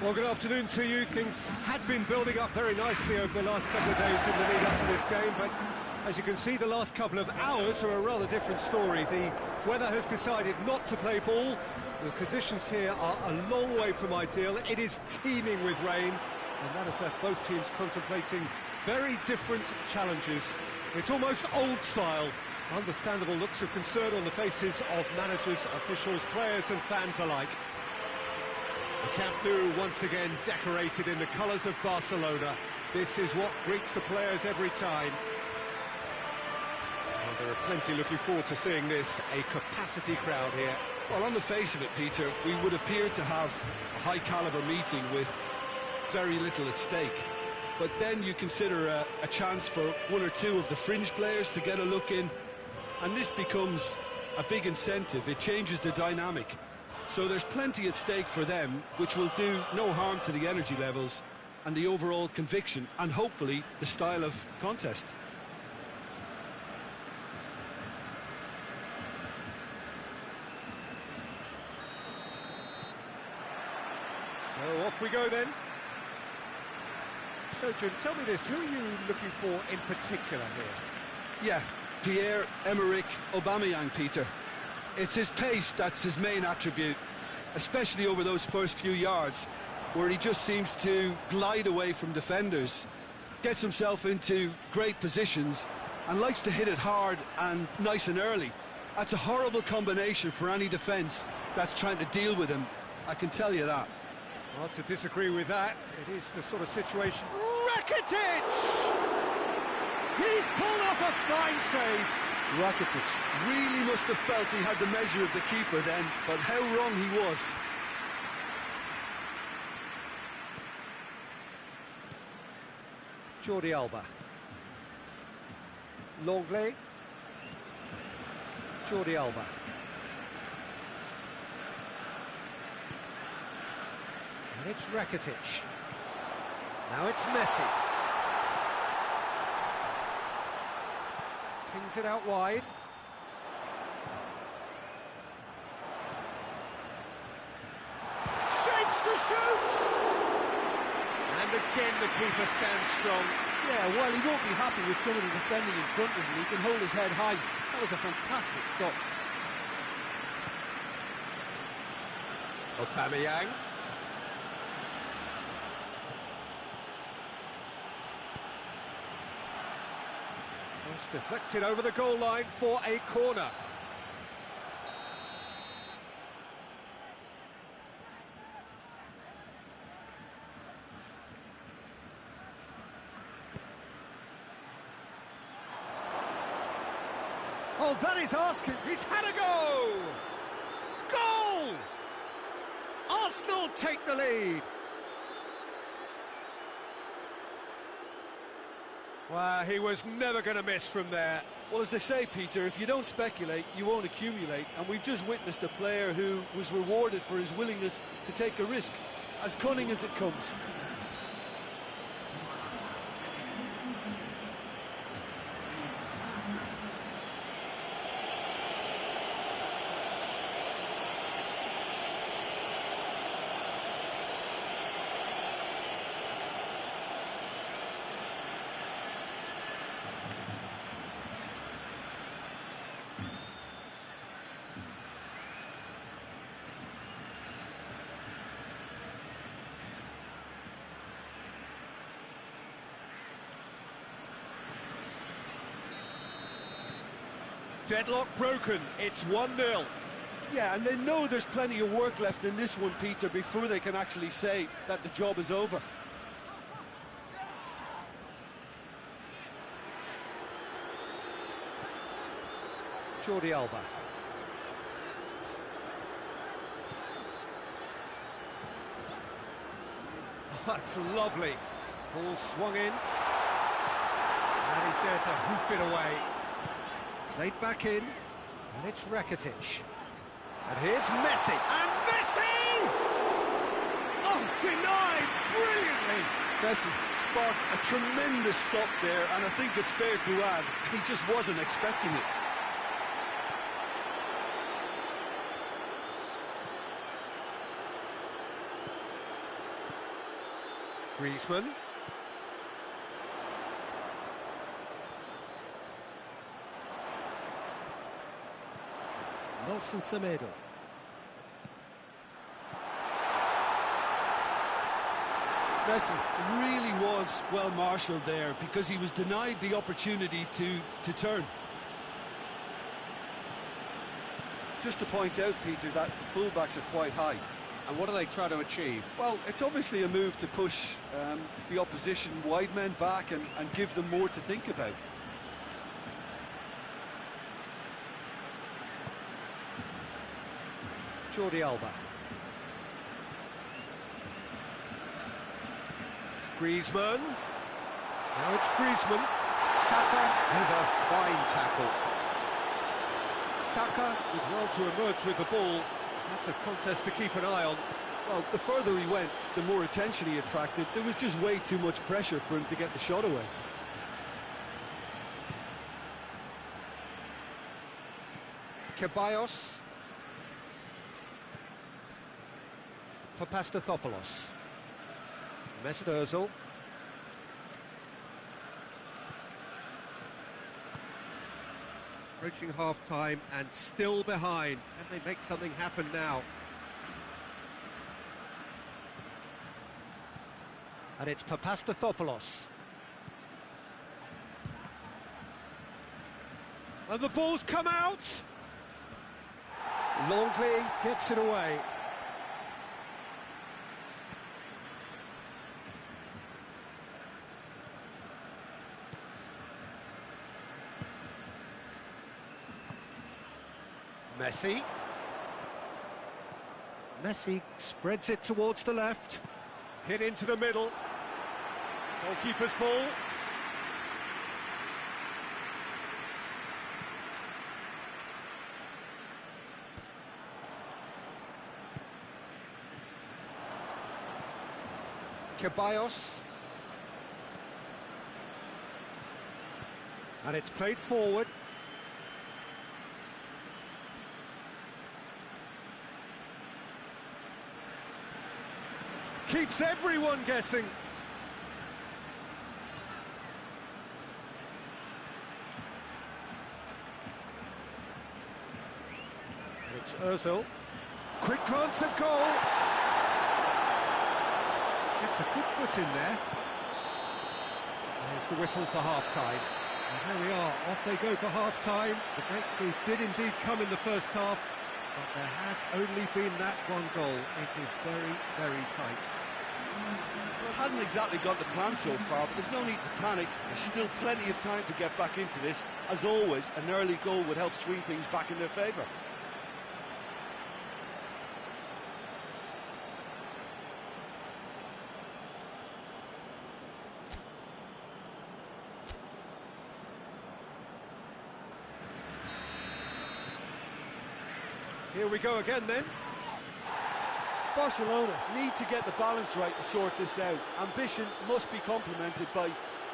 Well, good afternoon to you. Things had been building up very nicely over the last couple of days in the lead up to this game, but as you can see, the last couple of hours are a rather different story. The weather has decided not to play ball. The conditions here are a long way from ideal. It is teeming with rain, and that has left both teams contemplating very different challenges. It's almost old style. Understandable looks of concern on the faces of managers, officials, players and fans alike. The Camp Nou once again decorated in the colours of Barcelona. This is what greets the players every time. Well, there are plenty looking forward to seeing this, a capacity crowd here. Well, on the face of it, Peter, we would appear to have a high-caliber meeting with very little at stake. But then you consider a chance for one or two of the fringe players to get a look in, and this becomes a big incentive. It changes the dynamic. So there's plenty at stake for them, which will do no harm to the energy levels and the overall conviction, and hopefully the style of contest. So off we go then. So Jim, tell me this, who are you looking for in particular here? Yeah, Pierre-Emerick Aubameyang, Peter. It's his pace that's his main attribute, especially over those first few yards, where he just seems to glide away from defenders, gets himself into great positions, and likes to hit it hard and nice and early. That's a horrible combination for any defence that's trying to deal with him, I can tell you that. Hard to disagree with that. It is the sort of situation... Rakitic! He's pulled off a fine save. Rakitic really must have felt he had the measure of the keeper then, but how wrong he was. Jordi Alba. Longley. Jordi Alba. And it's Rakitic. Now it's Messi. Pings it out wide. Shapes to shoot! And again the keeper stands strong. Yeah, while he won't be happy with some of the defending in front of him, he can hold his head high. That was a fantastic stop. Aubameyang. Cross deflected over the goal line for a corner. Oh, that is asking. He's had a go! Goal! Arsenal take the lead. Well, he was never going to miss from there. Well, as they say, Peter, if you don't speculate, you won't accumulate. And we've just witnessed a player who was rewarded for his willingness to take a risk, as cunning as it comes. Deadlock broken, it's 1-0. Yeah, and they know there's plenty of work left in this one, Peter, before they can actually say that the job is over. Jordi Alba. Oh, that's lovely. Ball swung in. And he's there to hoof it away. Played back in, and it's Rakitic. And here's Messi, and Messi! Oh, denied brilliantly! Messi sparked a tremendous stop there, and I think it's fair to add, he just wasn't expecting it. Griezmann. Nelson Semedo. Messi really was well marshalled there because he was denied the opportunity to turn. Just to point out, Peter, that the fullbacks are quite high. And what do they try to achieve? Well, it's obviously a move to push the opposition wide men back and give them more to think about. Jordi Alba. Griezmann. Now it's Griezmann. Saka with a fine tackle. Saka did well to emerge with the ball. That's a contest to keep an eye on. Well, the further he went, the more attention he attracted. There was just way too much pressure for him to get the shot away. Ceballos. For Pastathopoulos. Mesut Ozil. Approaching half-time and still behind. Can they make something happen now? And it's Pastathopoulos. And the ball's come out! Longley gets it away. Messi. Messi spreads it towards the left. Hit into the middle. Goalkeeper's ball. Ceballos. And it's played forward. Keeps everyone guessing. And it's Ozil. Quick glance at goal. Gets a good foot in there. There's the whistle for half-time. And there we are, off they go for half-time. The breakthrough did indeed come in the first half, but there has only been that one goal. It is very, very tight. Well, it hasn't exactly gone to plan so far, but there's no need to panic. There's still plenty of time to get back into this. As always, an early goal would help swing things back in their favour. Here we go again then. Barcelona need to get the balance right to sort this out. Ambition must be complemented by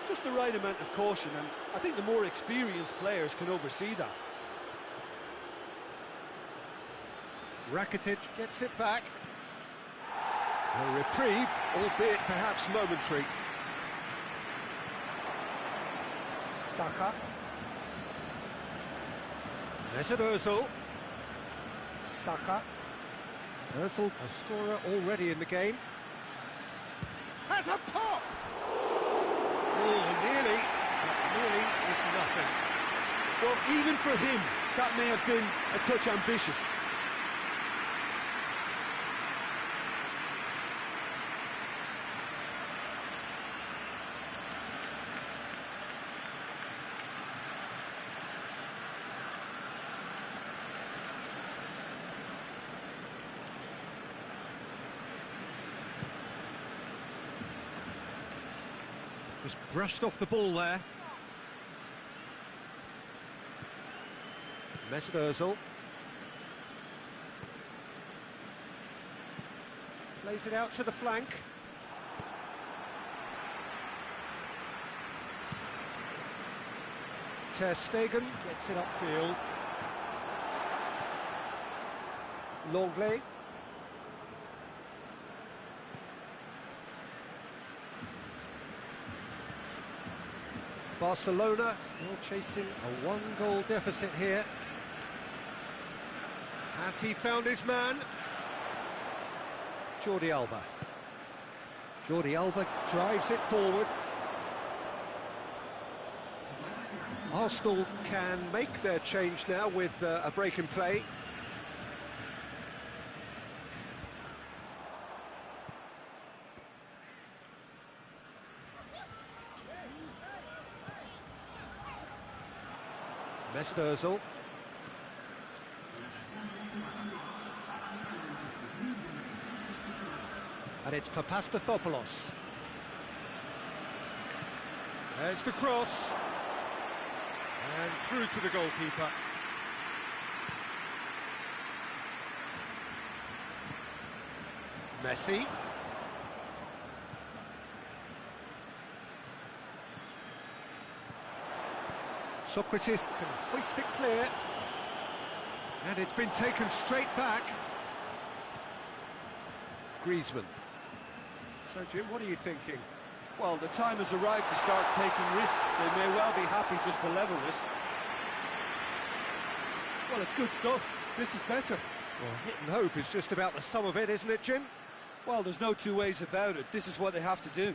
just the right amount of caution, and I think the more experienced players can oversee that. Rakitic gets it back. A reprieve, albeit perhaps momentary. Saka. Mesut Ozil. Saka. Ozil, a scorer already in the game. Has a pop! Oh, nearly, but nearly is nothing. Well, even for him, that may have been a touch ambitious. Just brushed off the ball there. Mesut Ozil. Plays it out to the flank. Ter Stegen gets it upfield. Longley. Barcelona still chasing a one-goal deficit here. Has he found his man? Jordi Alba. Jordi Alba drives it forward. Arsenal can make their change now with a break in play. Mesut Özil. And it's Papastathopoulos. There's the cross. And through to the goalkeeper. Messi. Socrates can hoist it clear. And it's been taken straight back. Griezmann. So, Jim, what are you thinking? Well, the time has arrived to start taking risks. They may well be happy just to level this. Well, it's good stuff. This is better. Well, hit and hope is just about the sum of it, isn't it, Jim? Well, there's no two ways about it. This is what they have to do.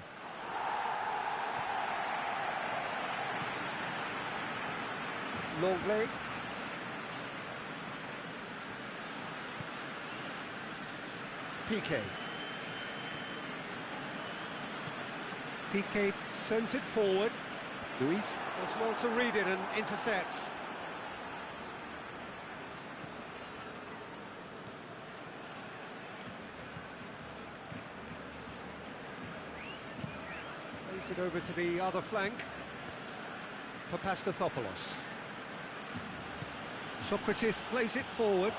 Longley. Piqué. Piqué sends it forward. Luis does well to read it and intercepts. Plays it over to the other flank. Papastathopoulos. Socrates plays it forward.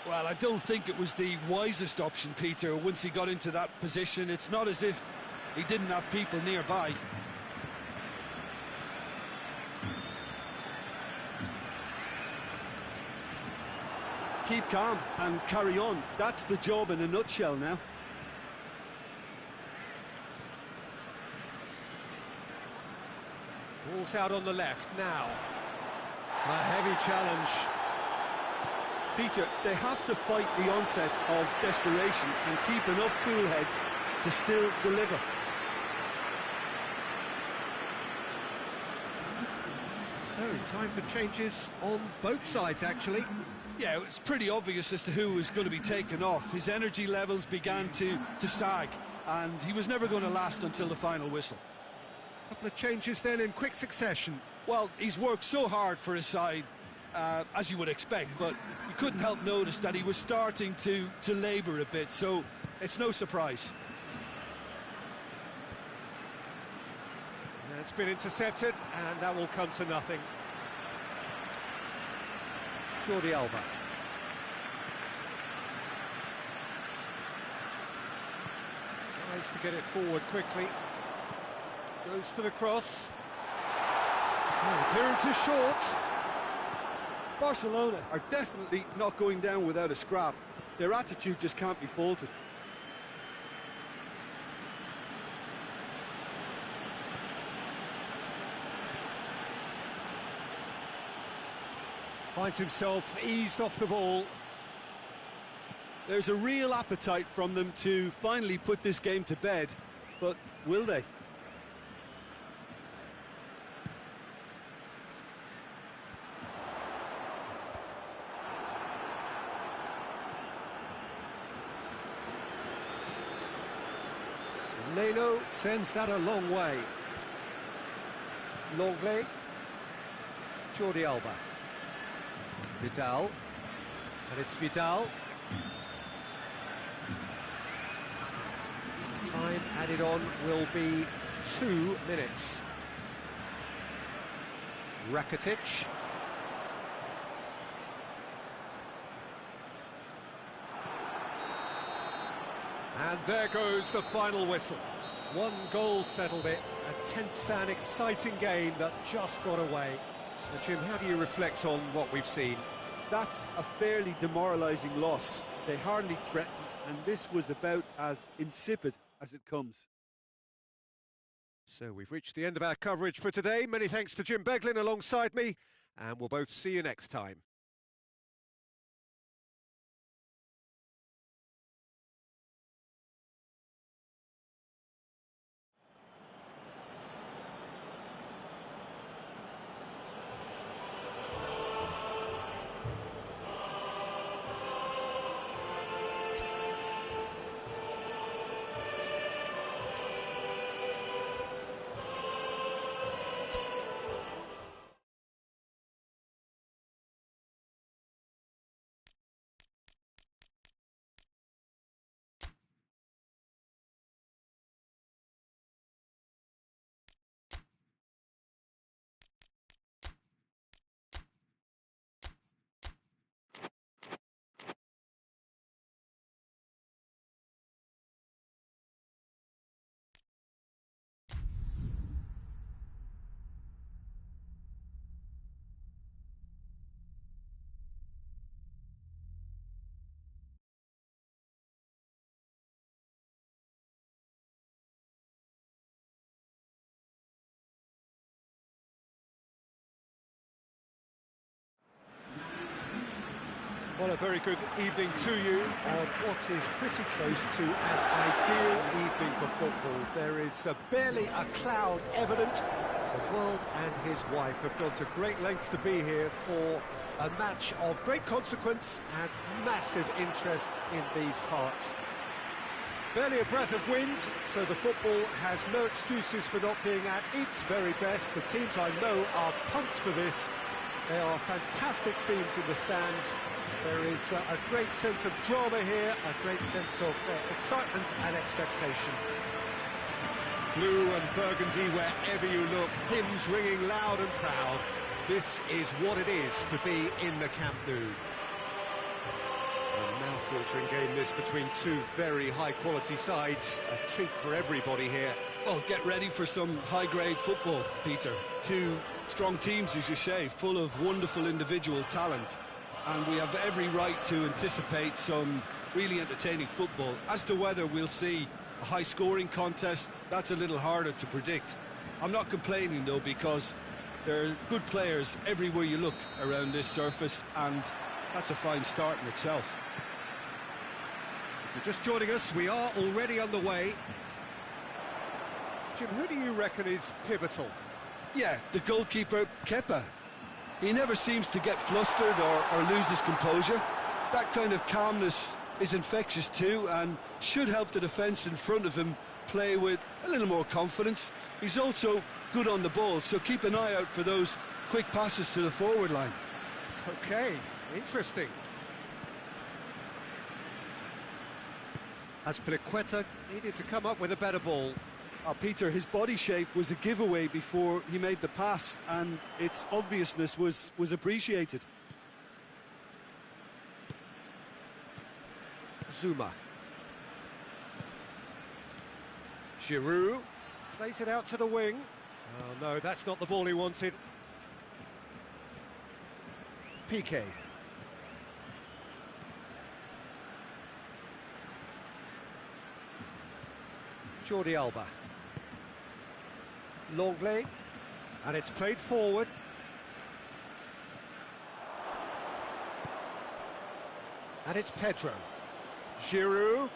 Well, I don't think it was the wisest option, Peter, once he got into that position. It's not as if he didn't have people nearby. Keep calm and carry on. That's the job in a nutshell now. Ball's out on the left now. A heavy challenge. Peter, they have to fight the onset of desperation and keep enough cool heads to still deliver. So, time for changes on both sides, actually. Yeah, it's pretty obvious as to who was going to be taken off. His energy levels began to sag, and he was never going to last until the final whistle. A couple of changes then in quick succession. Well, he's worked so hard for his side, as you would expect, but you couldn't help notice that he was starting to labour a bit, so it's no surprise. It's been intercepted, and that will come to nothing. Jordi Alba. Tries to get it forward quickly. Goes for the cross. Oh, clearance is short. Barcelona are definitely not going down without a scrap. Their attitude just can't be faulted. Finds himself eased off the ball. There's a real appetite from them to finally put this game to bed, but will they? Leno sends that a long way. Longley. Jordi Alba. Vidal. And it's Vidal. Time added on will be 2 minutes. Rakitic. And there goes the final whistle. 1 goal settled it. A tense and exciting game that just got away. So, Jim, how do you reflect on what we've seen? That's a fairly demoralising loss. They hardly threatened, and this was about as insipid as it comes. So we've reached the end of our coverage for today. Many thanks to Jim Beglin alongside me, and we'll both see you next time. Well, a very good evening to you on what is pretty close to an ideal evening for football. There is barely a cloud evident. The world and his wife have gone to great lengths to be here for a match of great consequence and massive interest in these parts. Barely a breath of wind, so the football has no excuses for not being at its very best. The teams I know are pumped for this. There are fantastic scenes in the stands. There is a great sense of drama here, a great sense of excitement and expectation. Blue and burgundy wherever you look, hymns ringing loud and proud. This is what it is to be in the Camp Nou. A mouth-watering game this between two very high-quality sides. A treat for everybody here. Oh, get ready for some high-grade football, Peter. Two strong teams, as you say, full of wonderful individual talent. And we have every right to anticipate some really entertaining football. As to whether we'll see a high-scoring contest, that's a little harder to predict. I'm not complaining, though, because there are good players everywhere you look around this surface, and that's a fine start in itself. If you're just joining us, we are already underway. Jim, who do you reckon is pivotal? Yeah, the goalkeeper, Kepa. He never seems to get flustered or lose his composure. That kind of calmness is infectious too, and should help the defence in front of him play with a little more confidence. He's also good on the ball, so keep an eye out for those quick passes to the forward line. Okay, interesting. Azpilicueta needed to come up with a better ball. Peter, his body shape was a giveaway before he made the pass, and its obviousness was appreciated. Zuma. Giroud plays it out to the wing. Oh no, that's not the ball he wanted. Piqué. Jordi Alba. Longley, and it's played forward. And it's Pedro. Giroud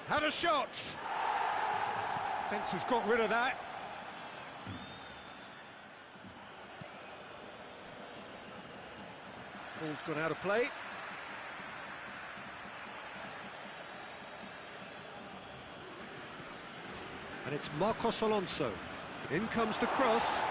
had a shot. Fence has got rid of that. Ball's gone out of play. And it's Marcos Alonso. In comes the cross.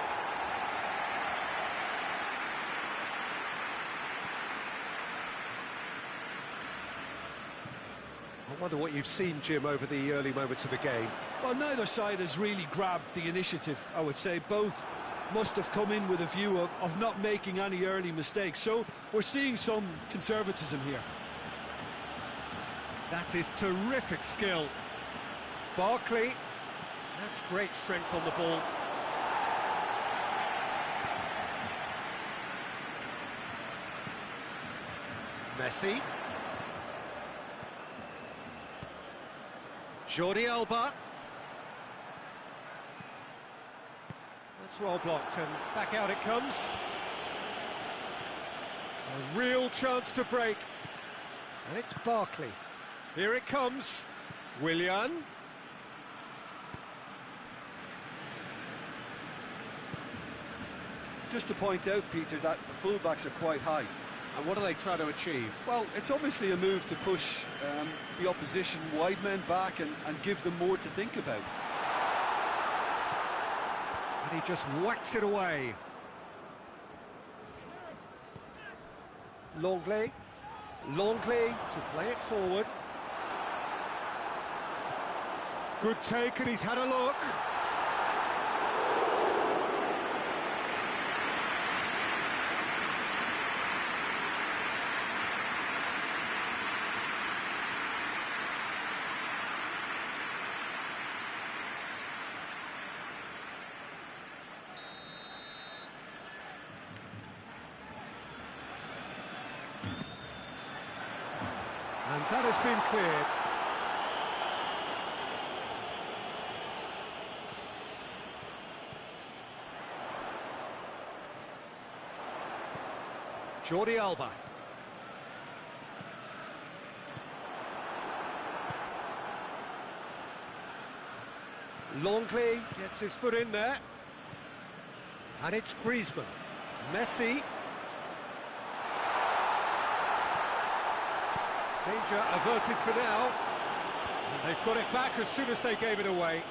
I wonder what you've seen, Jim, over the early moments of the game. Well, neither side has really grabbed the initiative, I would say. Both must have come in with a view of not making any early mistakes. So we're seeing some conservatism here. That is terrific skill. Barkley. That's great strength on the ball. Messi. Jordi Alba. That's well blocked, and back out it comes. A real chance to break. And it's Barkley. Here it comes. Willian. Just to point out, Peter, that the fullbacks are quite high. And what are they trying to achieve? Well, it's obviously a move to push the opposition wide men back and give them more to think about. And he just whacks it away. Longley to play it forward. Good take, and he's had a look. And that has been cleared. Jordi Alba. Longley gets his foot in there. And it's Griezmann. Messi. Danger averted for now. And they've got it back as soon as they gave it away.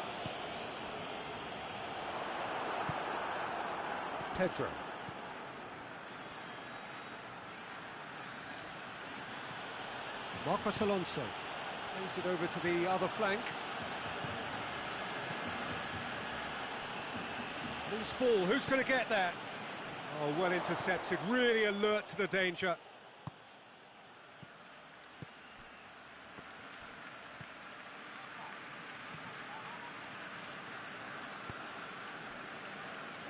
Pedro. Marcos Alonso plays it over to the other flank. Loose ball, who's going to get that? Oh, well intercepted, really alert to the danger.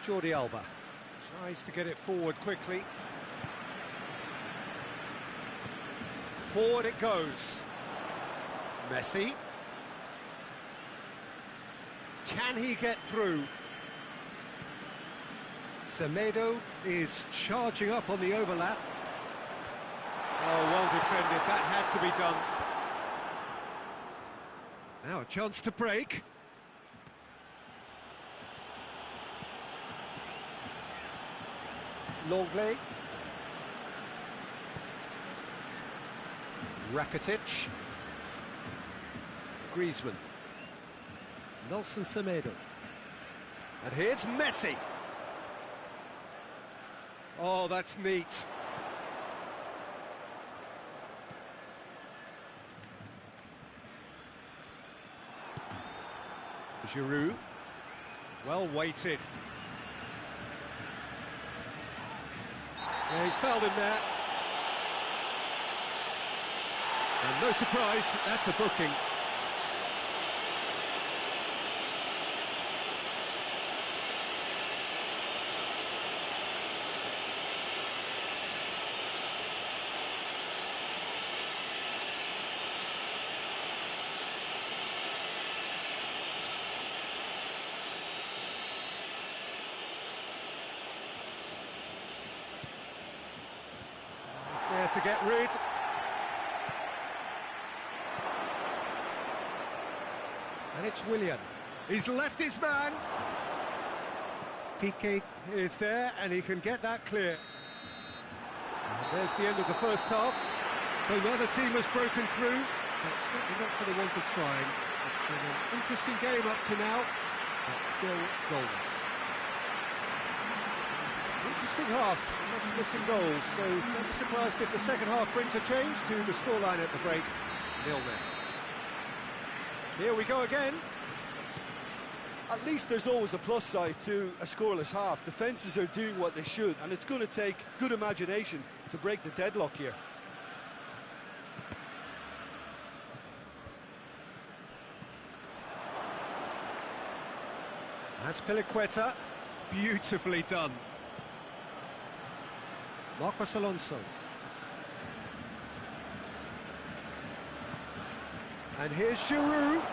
Jordi Alba tries to get it forward quickly. Forward it goes. Messi. Can he get through? Semedo is charging up on the overlap. Oh, well defended. That had to be done. Now a chance to break. Longley. Rakitic. Griezmann. Nelson Semedo. And here's Messi. Oh, that's neat. Giroud. Well weighted. Yeah, he's fouled him there. And no surprise, that's a booking. He's there to get rid. And it's Willian. He's left his man. Piqué is there, and he can get that clear. And there's the end of the first half. So neither team has broken through, but certainly not for the want of trying. It's been an interesting game up to now, but still goals. Interesting half, just missing goals. So don't be surprised if the second half brings a change to the scoreline at the break. 0-0. Here we go again. At least there's always a plus side to a scoreless half. Defences are doing what they should, and it's going to take good imagination to break the deadlock here. Azpilicueta, beautifully done. Marcos Alonso. And here's Giroud.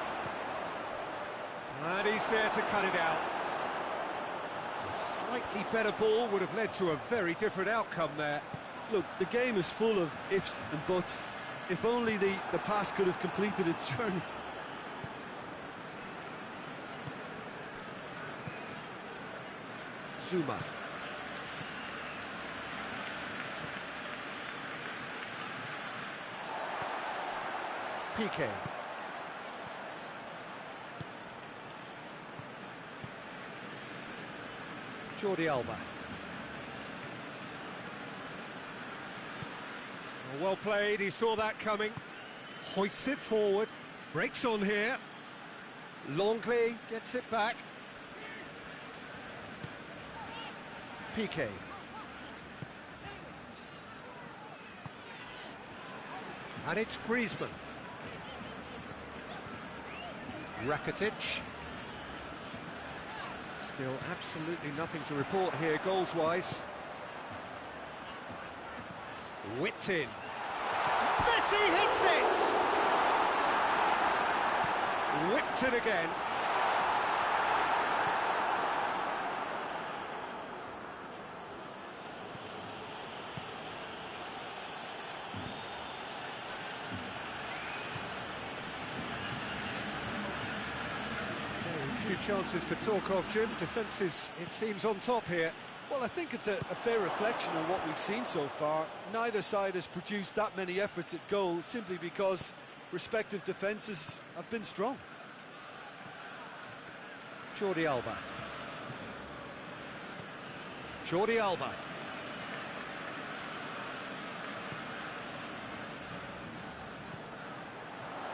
He's there to cut it out. A slightly better ball would have led to a very different outcome there. Look, the game is full of ifs and buts. If only the pass could have completed its journey. Zuma. PK. Jordi Alba. Well played, he saw that coming. Hoists it forward. Breaks on here. Longley gets it back. PK. And it's Griezmann. Rakitic. Still absolutely nothing to report here, goals-wise. Whipped in. Messi hits it! Whipped it again. Few chances to talk of, Jim. Defence is, it seems, on top here. Well, I think it's a fair reflection on what we've seen so far. Neither side has produced that many efforts at goal simply because respective defences have been strong. Jordi Alba. Jordi Alba.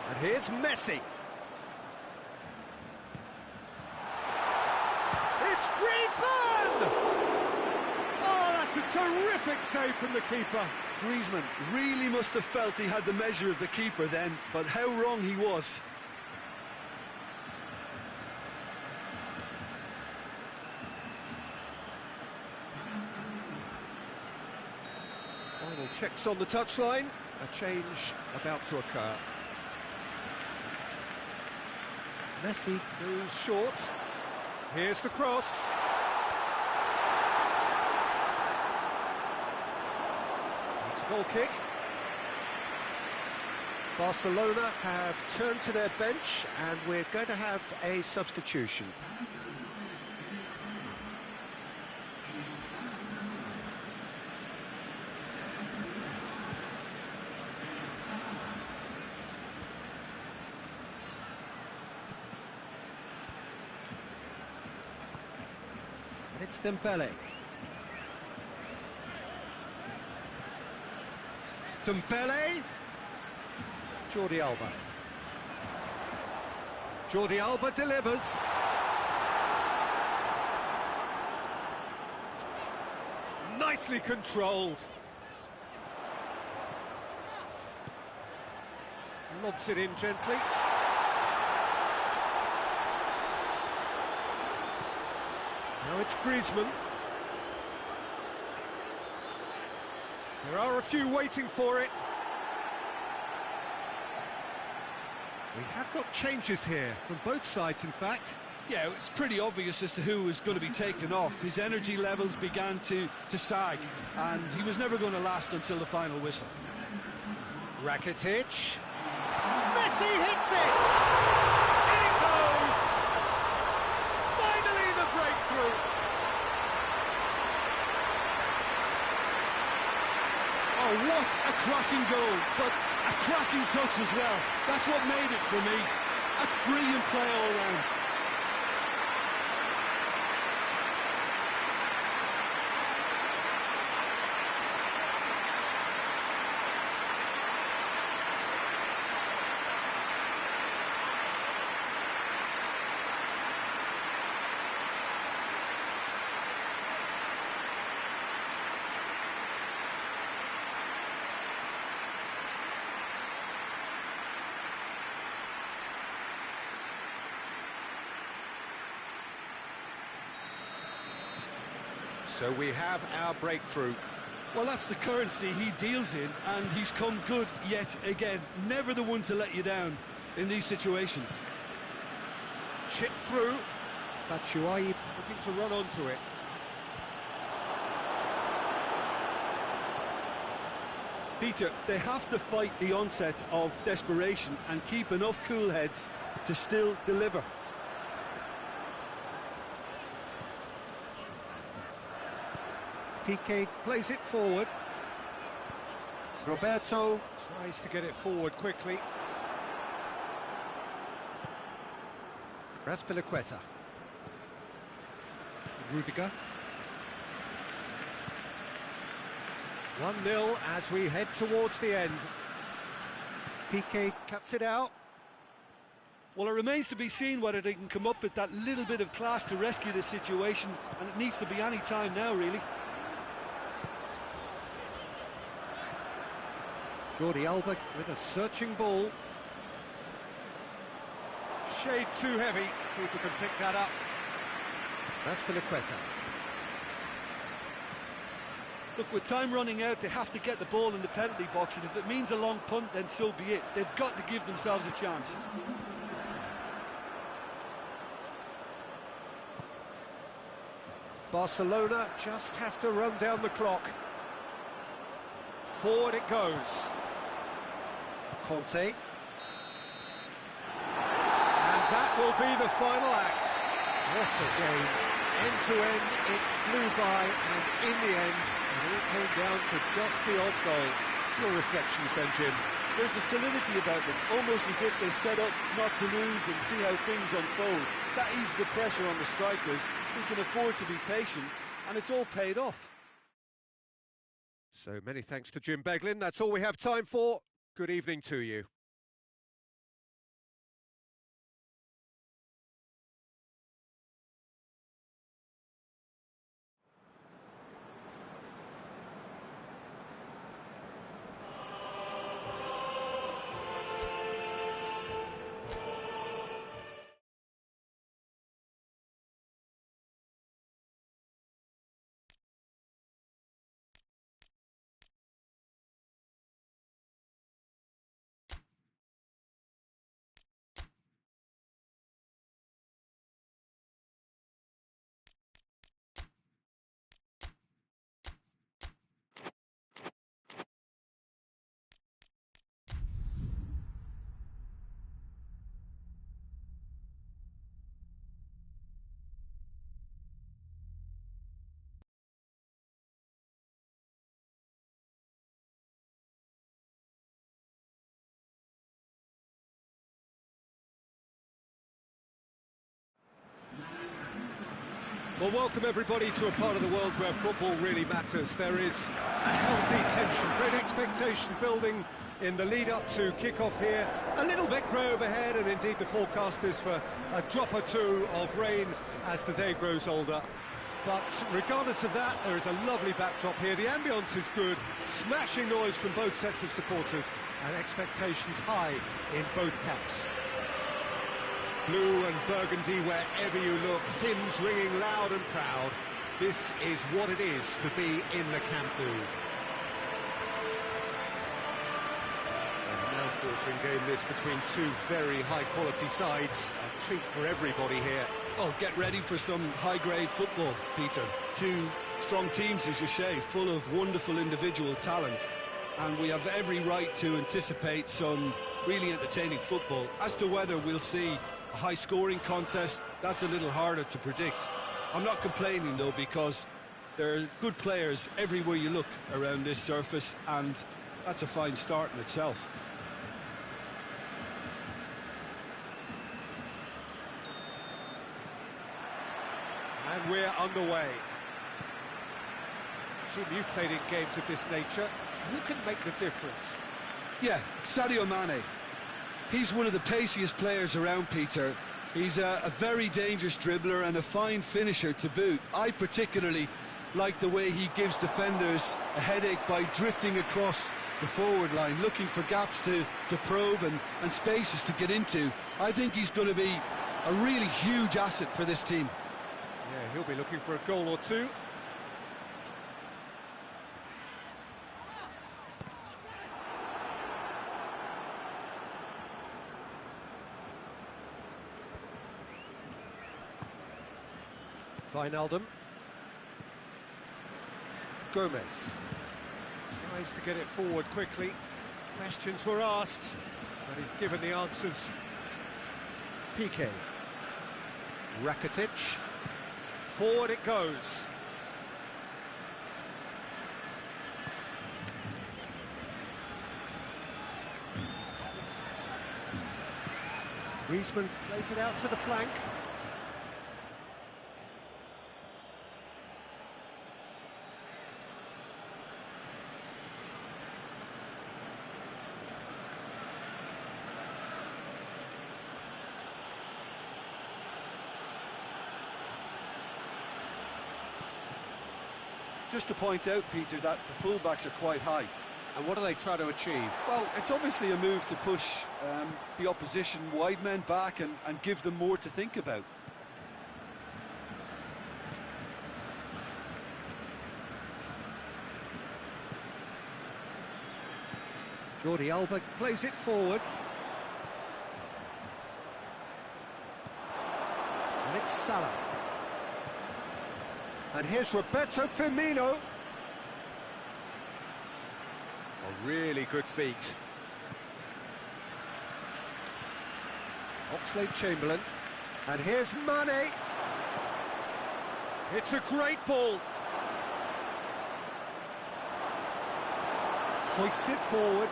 And here's Messi. It's Griezmann! Oh, that's a terrific save from the keeper. Griezmann really must have felt he had the measure of the keeper then, but how wrong he was. Final checks on the touchline. A change about to occur. Messi goes short. Here's the cross. It's a goal kick. Barcelona have turned to their bench and we're going to have a substitution. And it's Dembele. Dembele. Jordi Alba. Jordi Alba delivers. Nicely controlled. Lobs it in gently. Now it's Griezmann. There are a few waiting for it. We have got changes here from both sides, in fact. Yeah, it's pretty obvious as to who was going to be taken off. His energy levels began to sag, and he was never going to last until the final whistle. Rakitic. Messi hits it! In it goes! Finally the breakthrough! Oh, what a cracking goal, but a cracking touch as well. That's what made it for me. That's brilliant play all round. So we have our breakthrough. Well, that's the currency he deals in, and he's come good yet again. Never the one to let you down in these situations. Chip through. Batshuayi looking to run onto it. Peter, they have to fight the onset of desperation and keep enough cool heads to still deliver. Piqué plays it forward. Roberto tries to get it forward quickly. Raspilicueta. Rudiger. 1-0 as we head towards the end. Piqué cuts it out. Well, it remains to be seen whether they can come up with that little bit of class to rescue this situation, and it needs to be any time now, really. Jordi Alba with a searching ball. Shade too heavy. Keeper can pick that up. Raspilicueta. Look, with time running out, they have to get the ball in the penalty box, and if it means a long punt, then so be it. They've got to give themselves a chance. Barcelona just have to run down the clock. Forward it goes. Conte. And that will be the final act. What a game. End to end, it flew by, and in the end, it all came down to just the odd goal. Your reflections then, Jim? There's a solidity about them, almost as if they set up not to lose and see how things unfold. That eases the pressure on the strikers, who can afford to be patient, and it's all paid off. So many thanks to Jim Beglin. That's all we have time for. Good evening to you. Well, welcome everybody to a part of the world where football really matters. There is a healthy tension, great expectation building in the lead-up to kick-off here. A little bit grey overhead, and indeed the forecast is for a drop or two of rain as the day grows older. But regardless of that, there is a lovely backdrop here. The ambience is good, smashing noise from both sets of supporters, and expectations high in both camps. Blue and burgundy wherever you look, hymns ringing loud and proud. This is what it is to be in the Camp Nou. A mouth-watering game this between two very high-quality sides. A treat for everybody here. Oh, get ready for some high-grade football, Peter. Two strong teams, as you say, full of wonderful individual talent. And we have every right to anticipate some really entertaining football. As to whether we'll see a high-scoring contest, that's a little harder to predict. I'm not complaining, though, because there are good players everywhere you look around this surface, and that's a fine start in itself. And we're underway. Jim, you've played in games of this nature. Who can make the difference? Yeah, Sadio Mane. He's one of the paciest players around, Peter. He's a very dangerous dribbler and a fine finisher to boot. I particularly like the way he gives defenders a headache by drifting across the forward line, looking for gaps to probe and spaces to get into. I think he's going to be a really huge asset for this team. Yeah, he'll be looking for a goal or two. Wijnaldum. Gomez tries to get it forward quickly. Questions were asked, but he's given the answers. Piqué. Rakitic. Forward it goes. Griezmann plays it out to the flank. Just to point out, Peter, that the fullbacks are quite high. And what do they try to achieve? Well, it's obviously a move to push the opposition wide men back and give them more to think about. Jordi Alba plays it forward. And it's Salah. And here's Roberto Firmino. A really good feat. Oxlade-Chamberlain. And here's Mane. It's a great ball. Hoists it forward.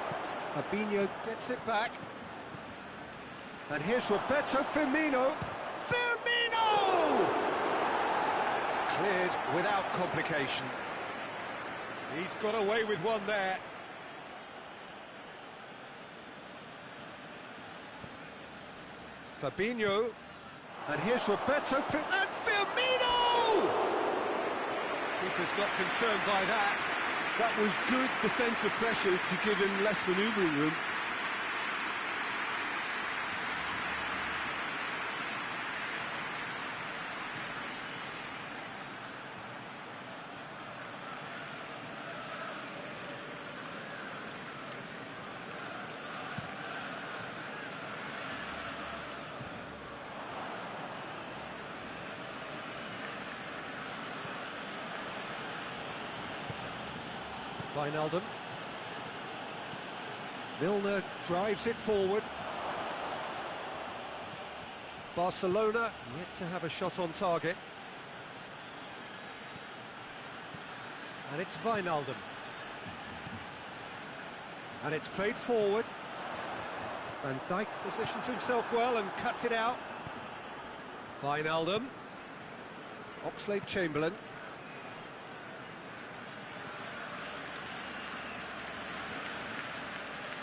Fabinho gets it back. And here's Roberto Firmino. Firmino! Cleared without complication. He's got away with one there. Fabinho. And here's Roberto and Firmino! Keeper's not concerned by that. That was good defensive pressure to give him less manoeuvring room. Wijnaldum. Milner drives it forward. Barcelona yet to have a shot on target. And it's Wijnaldum. And it's played forward. Van Dijk positions himself well and cuts it out. Wijnaldum. Oxlade-Chamberlain.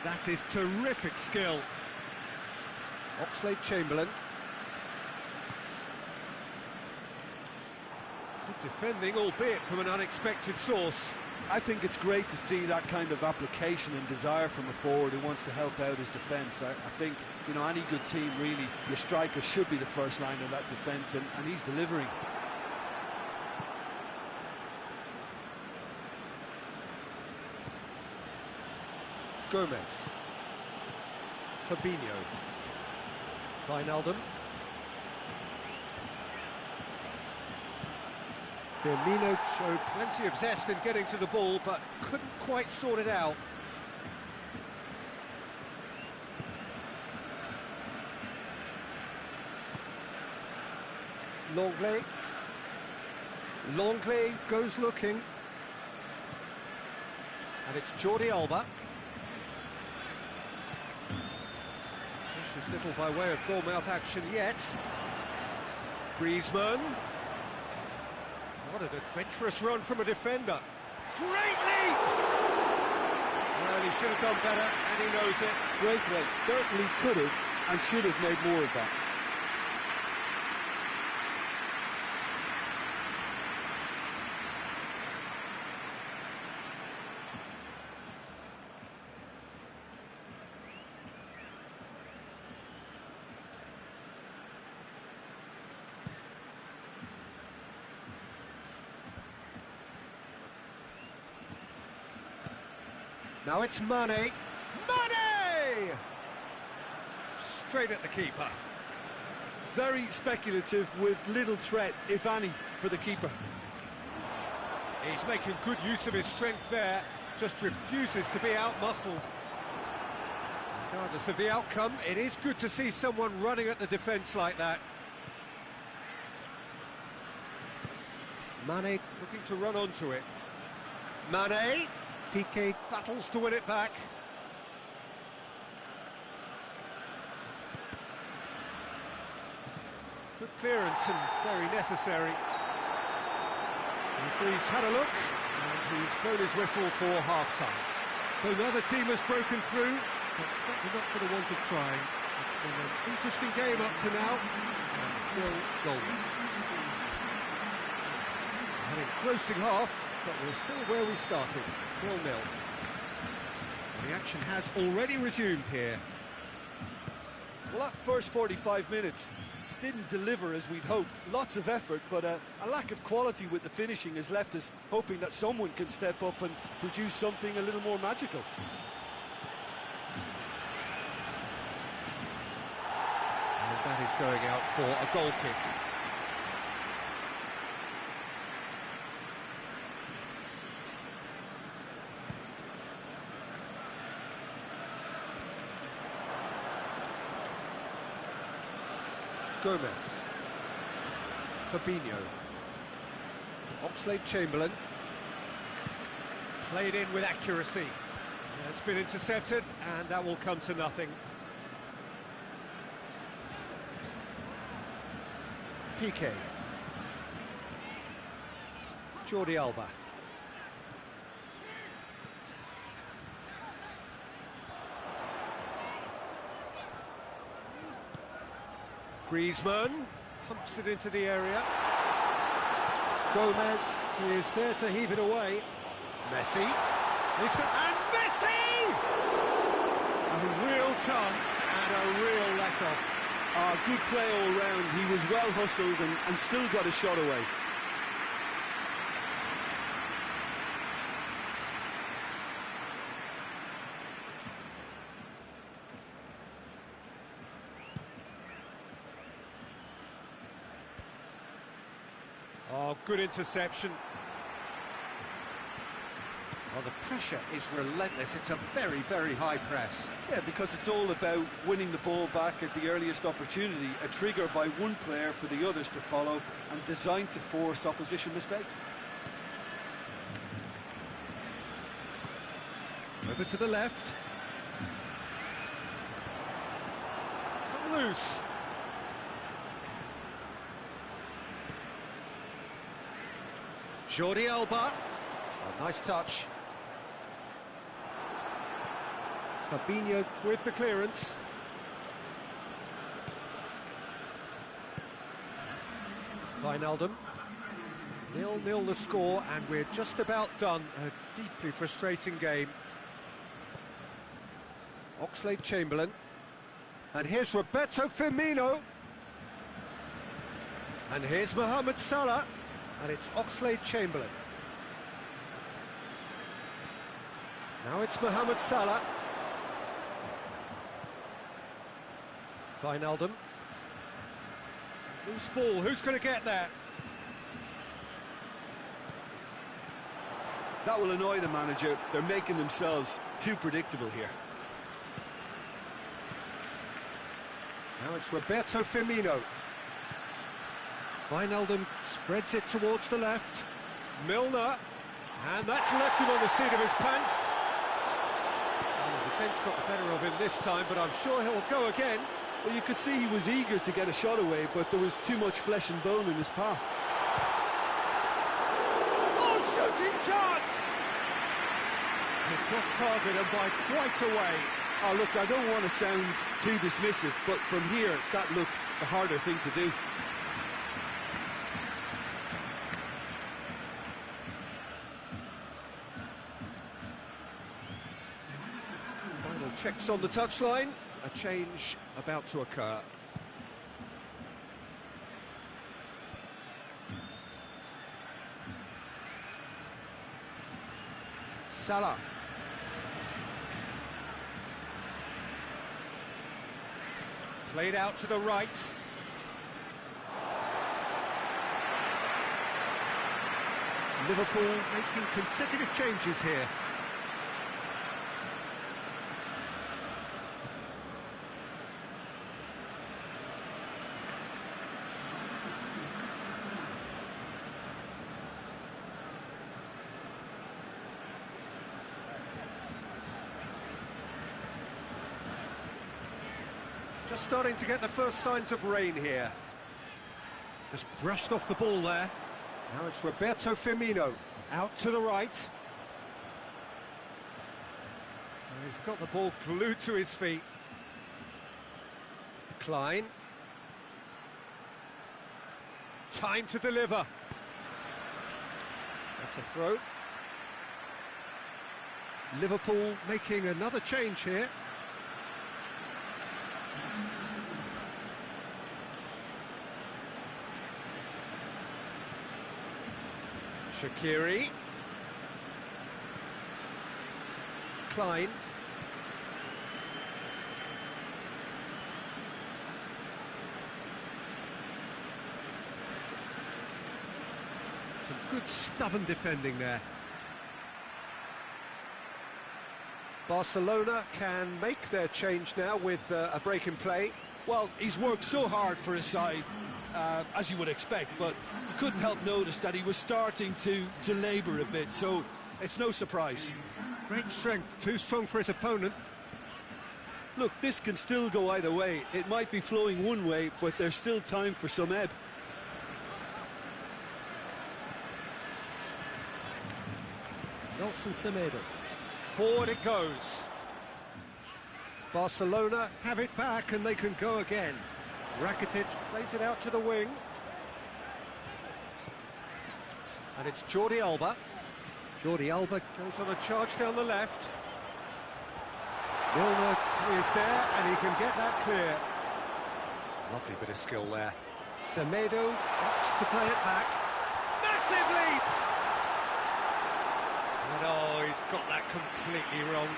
That is terrific skill. Oxlade-Chamberlain. Good defending, albeit from an unexpected source. I think it's great to see that kind of application and desire from a forward who wants to help out his defence. I think, you know, any good team, really, your striker should be the first line of that defence, and he's delivering. Gomez. Fabinho. Wijnaldum. Firmino showed plenty of zest in getting to the ball, but couldn't quite sort it out. Longley. Longley goes looking. And it's Jordi Alba. Precious little by way of goal-mouth action yet. Griezmann. What an adventurous run from a defender. Great leap! Well, he should have done better, and he knows it. Great run. Certainly could have and should have made more of that. Now it's Mane. Mane! Straight at the keeper. Very speculative with little threat, if any, for the keeper. He's making good use of his strength there, just refuses to be out-muscled. Regardless of the outcome, it is good to see someone running at the defence like that. Mane looking to run onto it. Mane, Piqué battles to win it back. Good clearance and very necessary. The referee's had a look, and he's blown his whistle for half-time. So another team has broken through, but certainly not for the want of trying. It's been an interesting game up to now, and still goals. An engrossing half, but we're still where we started, 0-0. The action has already resumed here. Well, that first 45 minutes didn't deliver as we'd hoped. Lots of effort, but a lack of quality with the finishing has left us hoping that someone can step up and produce something a little more magical. And that is going out for a goal kick. Gomez, Fabinho, Oxlade-Chamberlain, played in with accuracy. It's been intercepted, and that will come to nothing. Piqué, Jordi Alba. Griezmann pumps it into the area. Gomez is there to heave it away. Messi. And Messi! A real chance and a real let-off. Good play all round. He was well hustled and still got a shot away. Oh, good interception. Well, the pressure is relentless. It's a very, very high press. Yeah, because it's all about winning the ball back at the earliest opportunity, a trigger by one player for the others to follow, and designed to force opposition mistakes. Over to the left. It's come loose. Jordi Alba. A nice touch. Fabinho with the clearance. Wijnaldum. 0-0 the score, and we're just about done. A deeply frustrating game. Oxlade-Chamberlain. And here's Roberto Firmino. And here's Mohamed Salah. And it's Oxlade-Chamberlain. Now it's Mohamed Salah. Wijnaldum. Loose ball, who's going to get there? That will annoy the manager. They're making themselves too predictable here. Now it's Roberto Firmino. Wijnaldum spreads it towards the left. Milner. And that's left him on the seat of his pants. Well, the defence got the better of him this time, but I'm sure he'll go again. Well, you could see he was eager to get a shot away, but there was too much flesh and bone in his path. Oh, shooting chance! It's off target and by quite a way. Oh, look, I don't want to sound too dismissive, but from here, that looked the harder thing to do. Final checks on the touchline. A change about to occur. Salah. Played out to the right. Liverpool making consecutive changes here. Just starting to get the first signs of rain here. Just brushed off the ball there. Now it's Roberto Firmino, out to the right. He's got the ball glued to his feet. Klein. Time to deliver. That's a throw. Liverpool making another change here. Shaqiri. Klein. Some good stubborn defending there. Barcelona can make their change now with a break in play. Well, he's worked so hard for his side, as you would expect, but you couldn't help notice that he was starting to labour a bit, so it's no surprise. Great strength, too strong for his opponent. Look, this can still go either way. It might be flowing one way, but there's still time for some ebb. Nelson Semedo. Forward it goes. Barcelona have it back and they can go again. Rakitic plays it out to the wing. And it's Jordi Alba. Jordi Alba goes on a charge down the left. Milner is there and he can get that clear. Lovely bit of skill there. Semedo opts to play it back. Massive leap! And oh, he's got that completely wrong.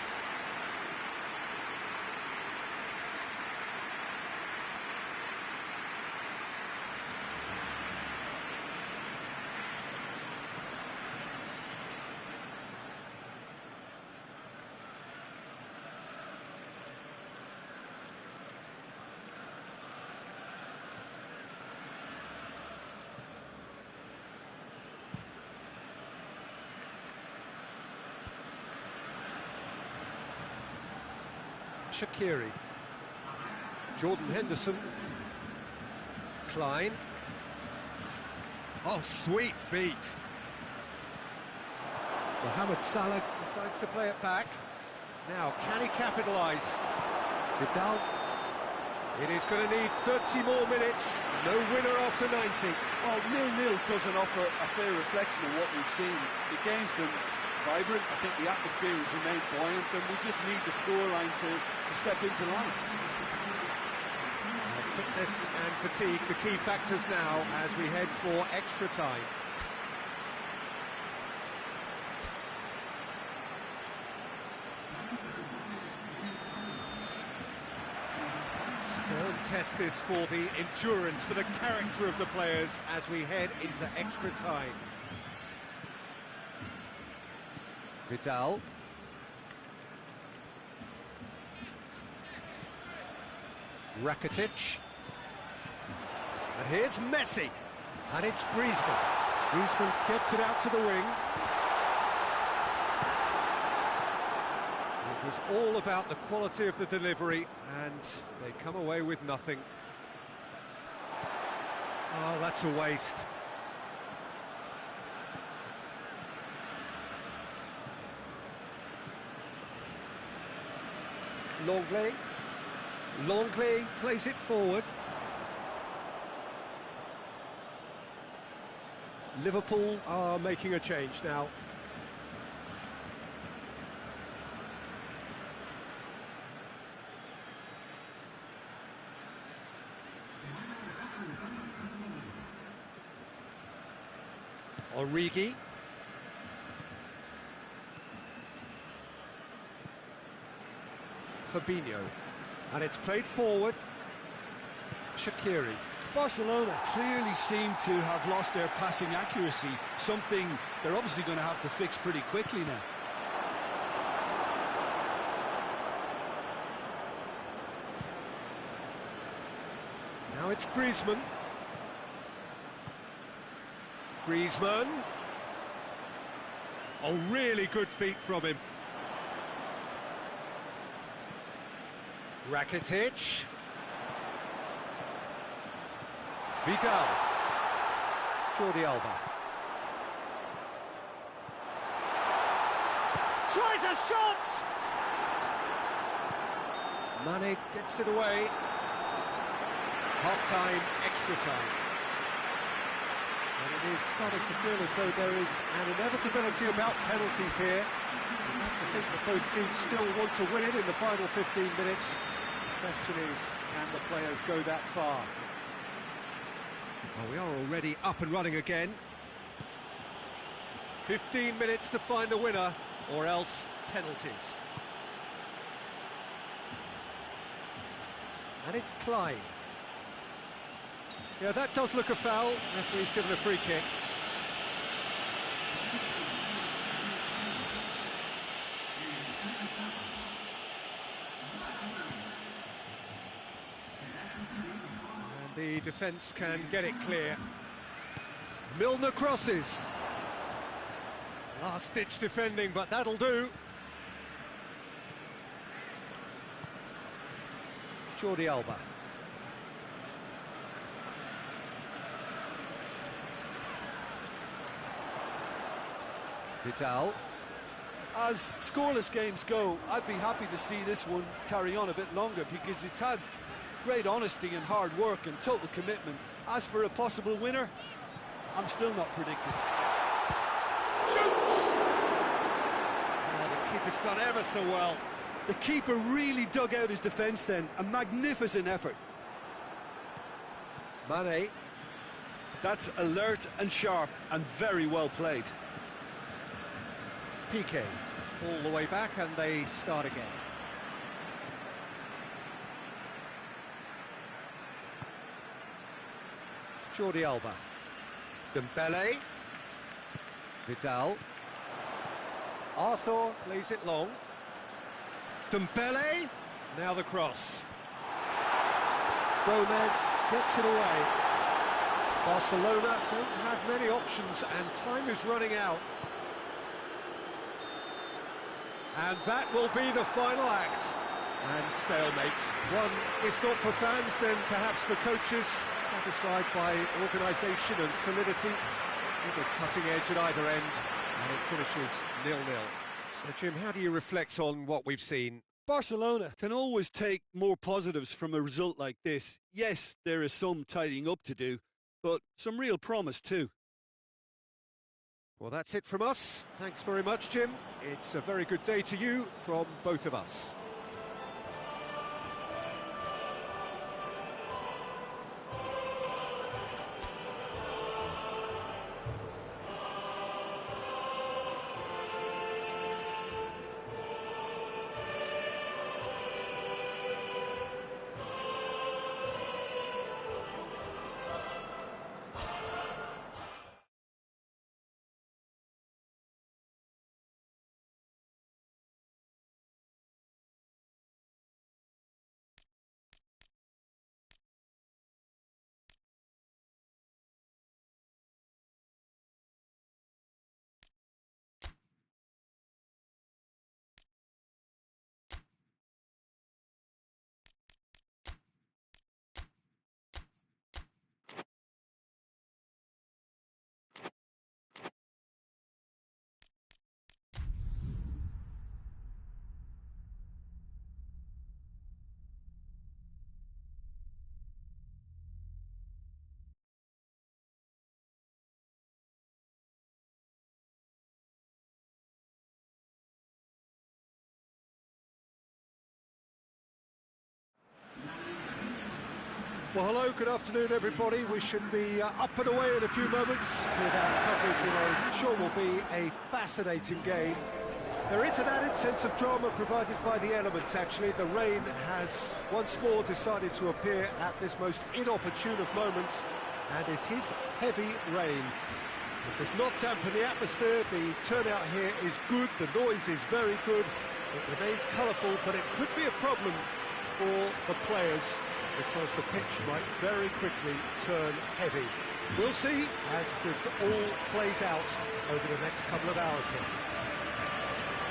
Shaqiri. Jordan Henderson. Klein. Oh, sweet feet. Mohamed Salah decides to play it back. Now, can he capitalise? Vidal. It is going to need 30 more minutes. No winner after 90. Well, 0-0 doesn't offer a fair reflection of what we've seen. The game's been vibrant. I think the atmosphere has remained buoyant, and we just need the scoreline to step into line. Fitness and fatigue, the key factors now as we head for extra time. Stern test this for the endurance, for the character of the players as we head into extra time. Vidal. Rakitic. And here's Messi. And it's Griezmann. Griezmann gets it out to the wing. It was all about the quality of the delivery, and they come away with nothing. Oh, that's a waste. Longley plays it forward. Liverpool are making a change now. Origi. Fabinho. And it's played forward. Shaqiri. Barcelona clearly seem to have lost their passing accuracy, something they're obviously going to have to fix pretty quickly now. Now it's Griezmann. Griezmann. Oh, really good feet from him. Rakitic. Vidal. Jordi Alba. Tries a shot! Mane gets it away. Half-time, extra time. And it is starting to feel as though there is an inevitability about penalties here. You have to think that both teams still want to win it in the final 15 minutes. The question is, can the players go that far? Well, we are already up and running again. 15 minutes to find the winner, or else penalties. And it's Klein. Yeah, that does look a foul. Referee's given a free kick. And the defence can get it clear. Milner crosses. Last-ditch defending, but that'll do. Jordi Alba. Vidal. As scoreless games go, I'd be happy to see this one carry on a bit longer because it's had great honesty and hard work and total commitment. As for a possible winner, I'm still not predicting. Shoots! Oh, the keeper's done ever so well. The keeper really dug out his defence then. A magnificent effort. Mane. That's alert and sharp and very well played. PK, all the way back, and they start again. Jordi Alba. Dembele. Vidal. Arthur plays it long. Dembele. Now the cross. Gomez gets it away. Barcelona don't have many options, and time is running out. And that will be the final act. And stalemate. One, if not for fans, then perhaps for coaches, satisfied by organisation and solidity, with a cutting edge at either end, and it finishes 0-0. So, Jim, how do you reflect on what we've seen? Barcelona can always take more positives from a result like this. Yes, there is some tidying up to do, but some real promise too. Well, that's it from us. Thanks very much, Jim. It's a very good day to you from both of us. Well, hello, good afternoon, everybody. We should be up and away in a few moments with our coverage of what I'm sure will be a fascinating game. There is an added sense of drama provided by the elements, actually. The rain has once more decided to appear at this most inopportune of moments, and it is heavy rain. It does not dampen the atmosphere. The turnout here is good, the noise is very good, it remains colourful, but it could be a problem for the players because the pitch might very quickly turn heavy. We'll see as it all plays out over the next couple of hours here.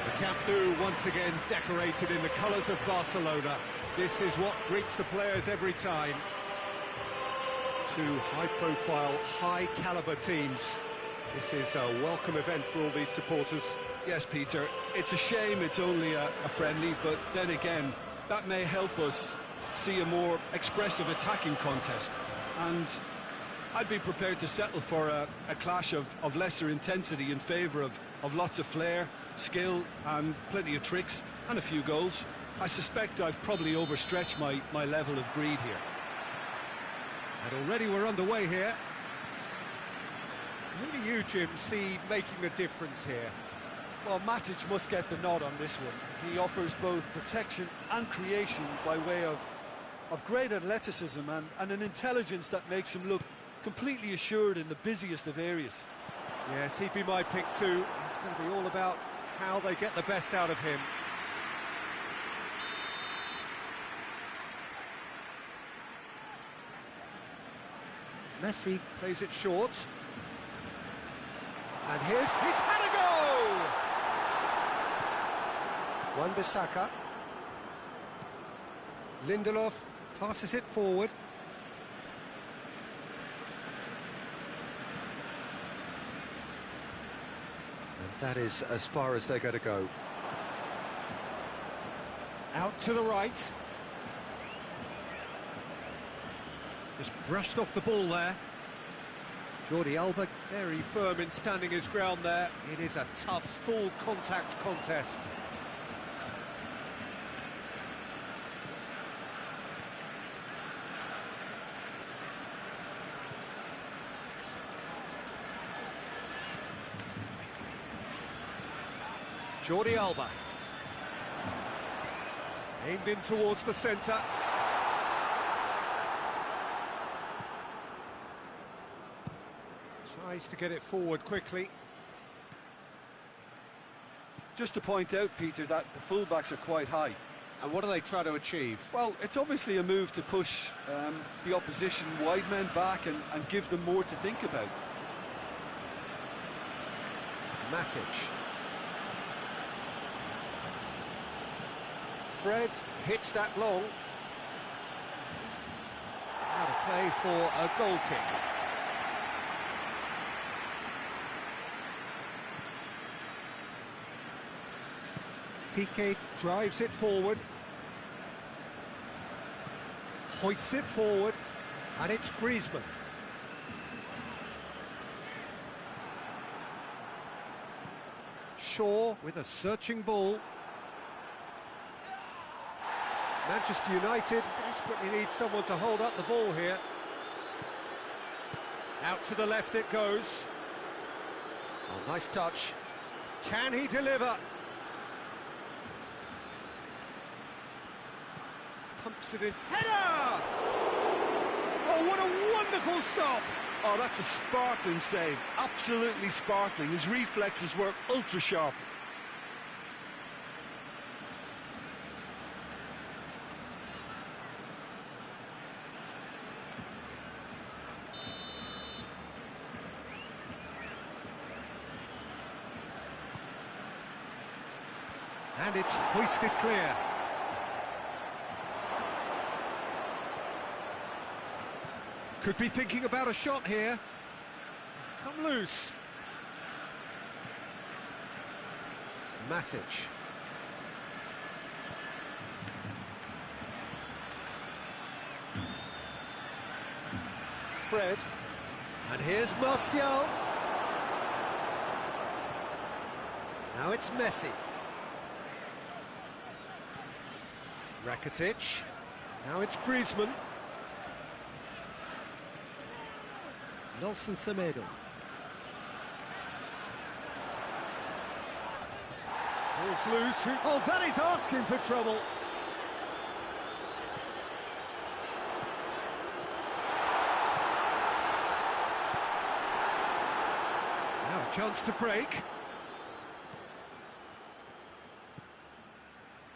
The Camp Nou once again decorated in the colours of Barcelona. This is what greets the players every time. Two high-profile, high-caliber teams. This is a welcome event for all these supporters. Yes, Peter, it's a shame it's only a friendly, but then again, that may help us see a more expressive attacking contest. And I'd be prepared to settle for a clash of lesser intensity in favour of lots of flair, skill and plenty of tricks and a few goals. I suspect I've probably overstretched my level of greed here. And already we're underway here. Who do you, Jim, see making the difference here? Well, Pjanić must get the nod on this one. He offers both protection and creation by way of great athleticism and an intelligence that makes him look completely assured in the busiest of areas. Yes, he'd be my pick too. It's going to be all about how they get the best out of him. Messi plays it short. And he's had a go! Wan-Bissaka. Lindelof passes it forward. And that is as far as they're going to go. Out to the right. Just brushed off the ball there. Jordi Alba very firm in standing his ground there. It is a tough, full contact contest. Jordi Alba. Aimed in towards the centre. Tries to get it forward quickly. Just to point out, Peter, that the fullbacks are quite high. And what do they try to achieve? Well, it's obviously a move to push the opposition wide men back and give them more to think about. Pjanić. Fred hits that long. Out of play for a goal kick. Piqué drives it forward. Hoists it forward. And it's Griezmann. Shaw with a searching ball. Manchester United desperately need someone to hold up the ball here. Out to the left it goes. Oh, nice touch. Can he deliver? Pumps it in. Header! Oh, what a wonderful stop! Oh, that's a sparkling save. Absolutely sparkling. His reflexes were ultra sharp. And it's hoisted clear. Could be thinking about a shot here. It's come loose. Pjanić. Fred. And here's Martial. Now it's Messi. Rakitic. Now it's Griezmann. Nelson Semedo. Ball's loose. Oh, that is asking for trouble. Now a chance to break.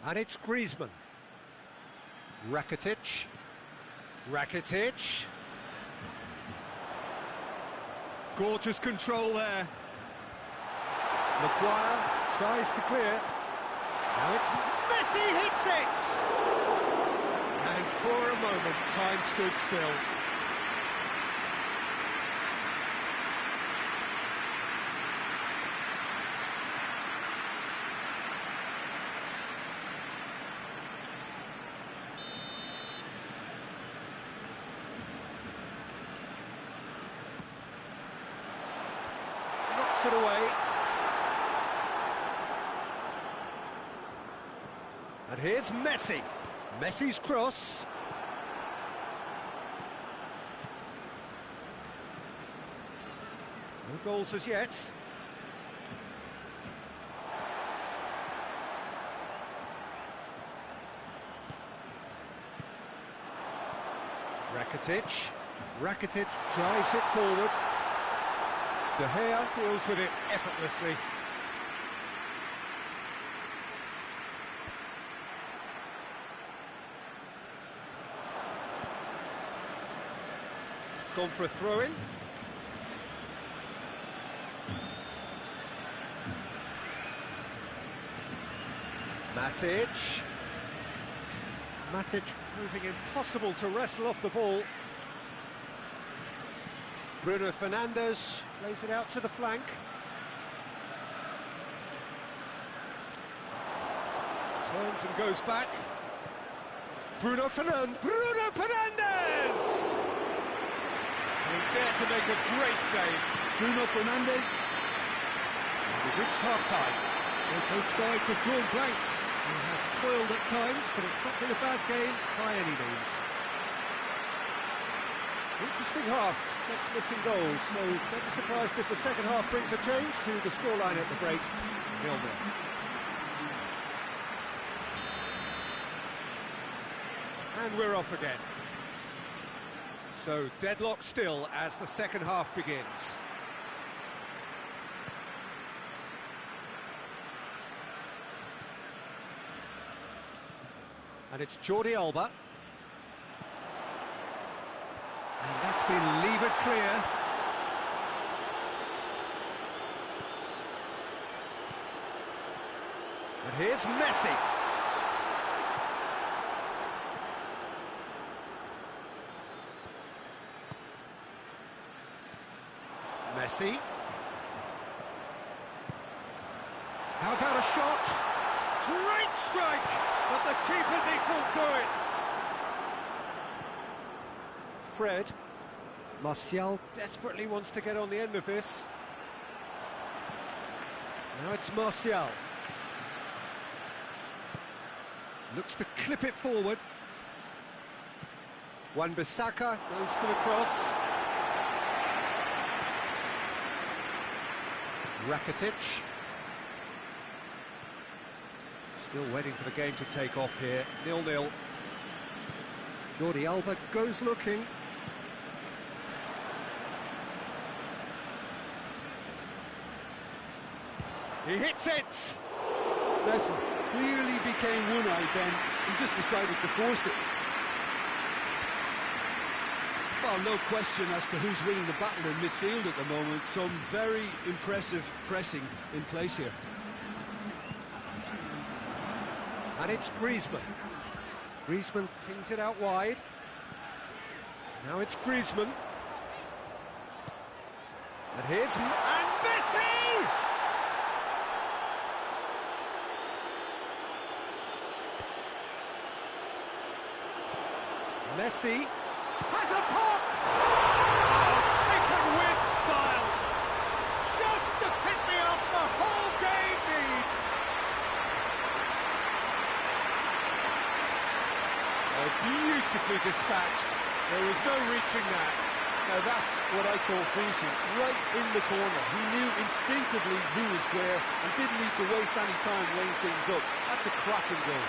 And it's Griezmann. Rakitic. Gorgeous control there. Maguire tries to clear. Now it's Messi hits it! And for a moment, time stood still. Knocks it away. And here's Messi. Messi's cross. No goals as yet. Rakitic drives it forward. De Gea deals with it effortlessly. It's gone for a throw-in. Matic proving impossible to wrestle off the ball. Bruno Fernandes plays it out to the flank. Turns and goes back. Bruno Fernandes! And he's there to make a great save. Bruno Fernandes. We've reached half-time. Both sides have drawn blanks. They have toiled at times, but it's not been a bad game by any means. Interesting half, just missing goals, so don't be surprised if the second half brings a change to the scoreline at the break. 0-0. And we're off again. So deadlock still as the second half begins. And it's Jordi Alba. And that's been levered clear. And here's Messi. How about a shot? Great strike, but the keeper's equal to it. Fred. Martial desperately wants to get on the end of this. Now it's Martial. Looks to clip it forward. Wan-Bissaka goes for the cross. Rakitic. Still waiting for the game to take off here. 0-0. Jordi Alba goes looking. He hits it! Messi clearly became one-eyed then. He just decided to force it. Well, no question as to who's winning the battle in midfield at the moment. Some very impressive pressing in place here. And it's Griezmann. Griezmann pings it out wide. Now it's Griezmann. And here's Messi! Messi has a pop! Oh, taken with style. Just the pick-me-up the whole game needs. Oh, beautifully dispatched. There was no reaching that. Now that's what I call finishing, right in the corner. He knew instinctively who was square and didn't need to waste any time weighing things up. That's a cracking goal.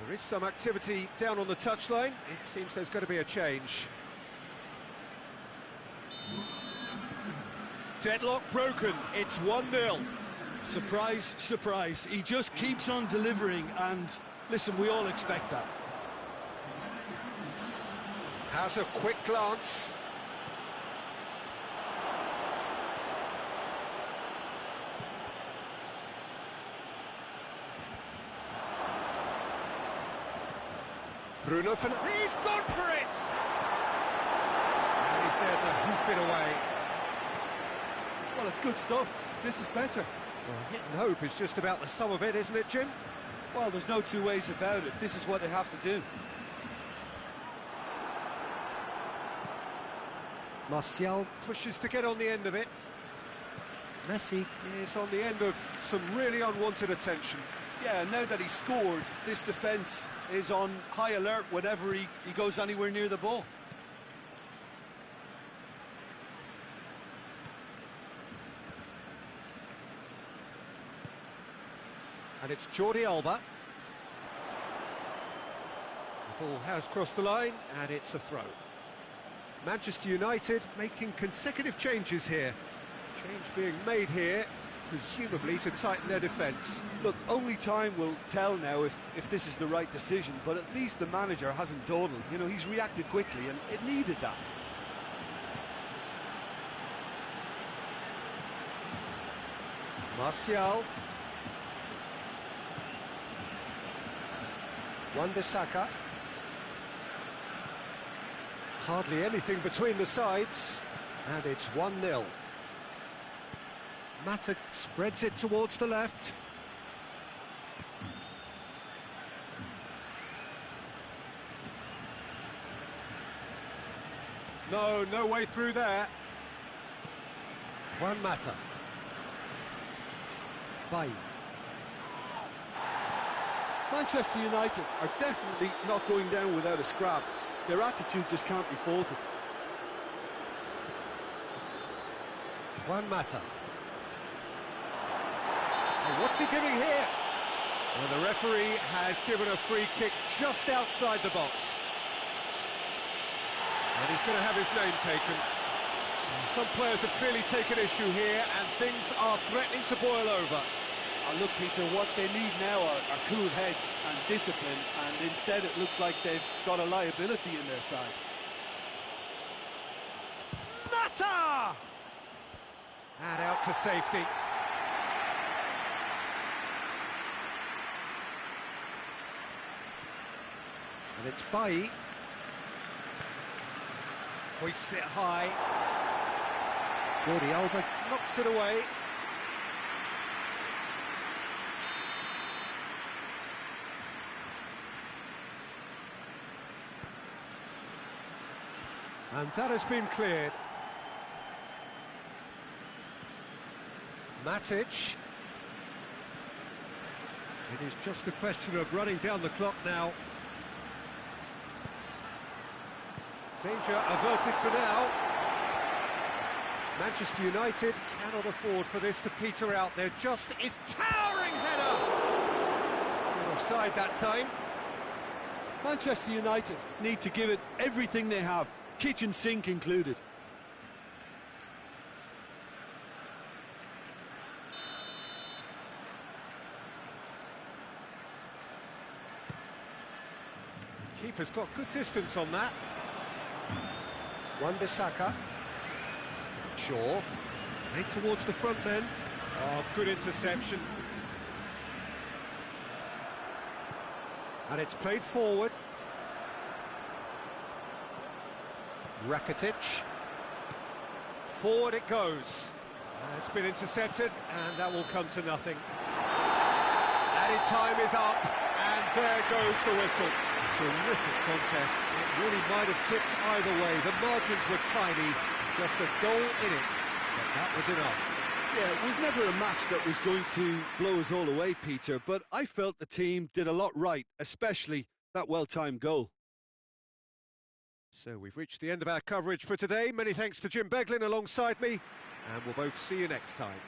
There is some activity down on the touchline. It seems there's going to be a change. Deadlock broken. It's 1-0. Surprise, surprise. He just keeps on delivering, and listen, we all expect that. Has a quick glance. Bruno Fernandes, he's gone for it! And he's there to hoof it away. Well, it's good stuff. This is better. Well, hit and hope is just about the sum of it, isn't it, Jim? Well, there's no two ways about it. This is what they have to do. Martial pushes to get on the end of it. Messi is on the end of some really unwanted attention. Yeah, now that he's scored, this defence is on high alert whenever he goes anywhere near the ball. And it's Jordi Alba. The ball has crossed the line, and it's a throw. Manchester United making consecutive changes here. Change being made here, presumably to tighten their defence. Look, only time will tell now if this is the right decision, but at least the manager hasn't dawdled. You know, he's reacted quickly, and it needed that. Martial. Wan-Bissaka. Hardly anything between the sides, and it's 1-0. Mata spreads it towards the left. No way through there. Juan Mata. Bailly. Manchester United are definitely not going down without a scrap. Their attitude just can't be faulted. Juan Mata. And what's he giving here? Well, the referee has given a free kick just outside the box. And he's going to have his name taken. Some players have clearly taken issue here, and things are threatening to boil over. Look, Peter, what they need now are cool heads and discipline, and instead it looks like they've got a liability in their side. Mata! And out to safety. And it's Bailly. Hoists it high. Jordi Alba knocks it away. And that has been cleared. Matic. It is just a question of running down the clock now. Danger averted for now. Manchester United cannot afford for this to peter out. There just is towering header. Offside that time. Manchester United need to give it everything they have, kitchen sink included. Keeper's got good distance on that. Wan-Bissaka. Shaw. Made towards the front men. Oh, good interception. And it's played forward. Rakitic. Forward it goes. It's been intercepted, and that will come to nothing. Added time is up, and there goes the whistle. Terrific contest. It really might have tipped either way. The margins were tiny, just a goal in it, but that was enough. Yeah, it was never a match that was going to blow us all away, Peter, but I felt the team did a lot right, especially that well-timed goal. So we've reached the end of our coverage for today. Many thanks to Jim Beglin alongside me, and we'll both see you next time.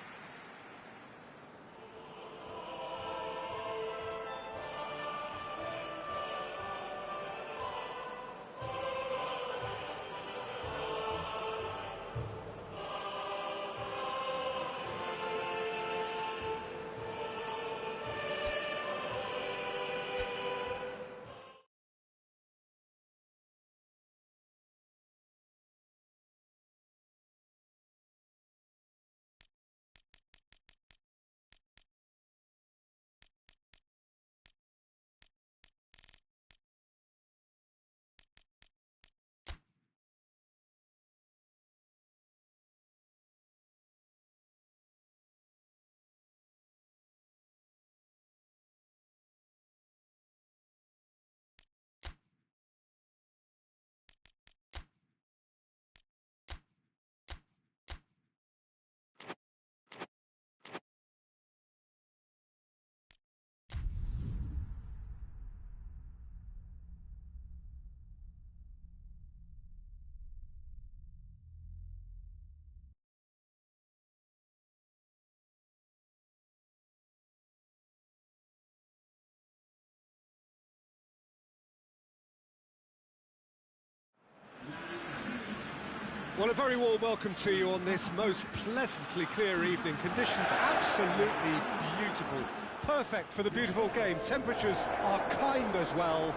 Well, a very warm welcome to you on this most pleasantly clear evening. Conditions absolutely beautiful. Perfect for the beautiful game. Temperatures are kind as well.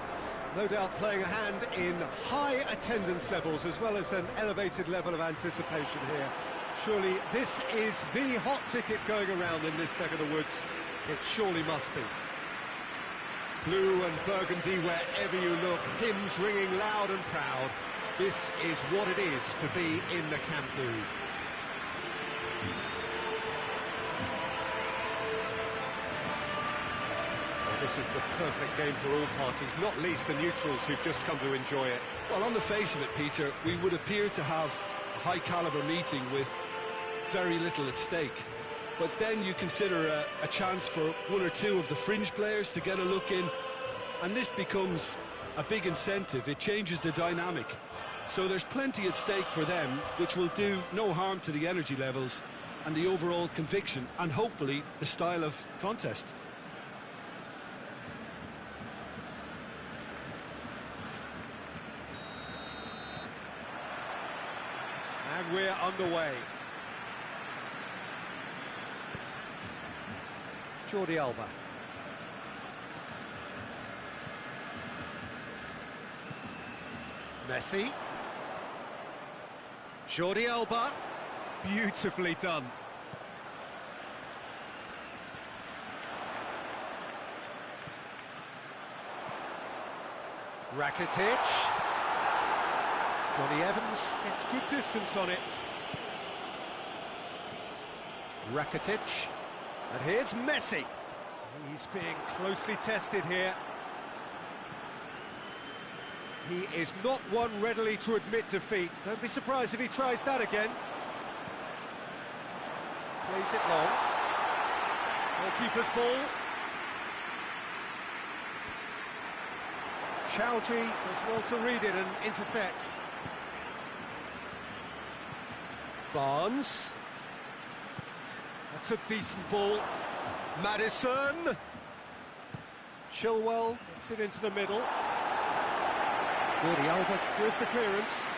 No doubt playing a hand in high attendance levels as well as an elevated level of anticipation here. Surely this is the hot ticket going around in this neck of the woods. It surely must be. Blue and burgundy wherever you look, hymns ringing loud and proud. This is what it is to be in the Camp Nou. Well, this is the perfect game for all parties, not least the neutrals who've just come to enjoy it. Well, on the face of it, Peter, we would appear to have a high-caliber meeting with very little at stake. But then you consider a chance for one or two of the fringe players to get a look in, and this becomes a big incentive. It changes the dynamic. So there's plenty at stake for them, which will do no harm to the energy levels and the overall conviction, and hopefully the style of contest. And we're underway. Jordi Alba. Messi. Jordi Alba. Beautifully done. Rakitic. Johnny Evans gets good distance on it. Rakitic. And here's Messi. He's being closely tested here. He is not one readily to admit defeat. Don't be surprised if he tries that again. Plays it long. Goalkeeper's ball. Chowdhury does well to read it and intercepts. Barnes. That's a decent ball. Maddison. Chilwell gets it into the middle. Jordi Alba with the clearance.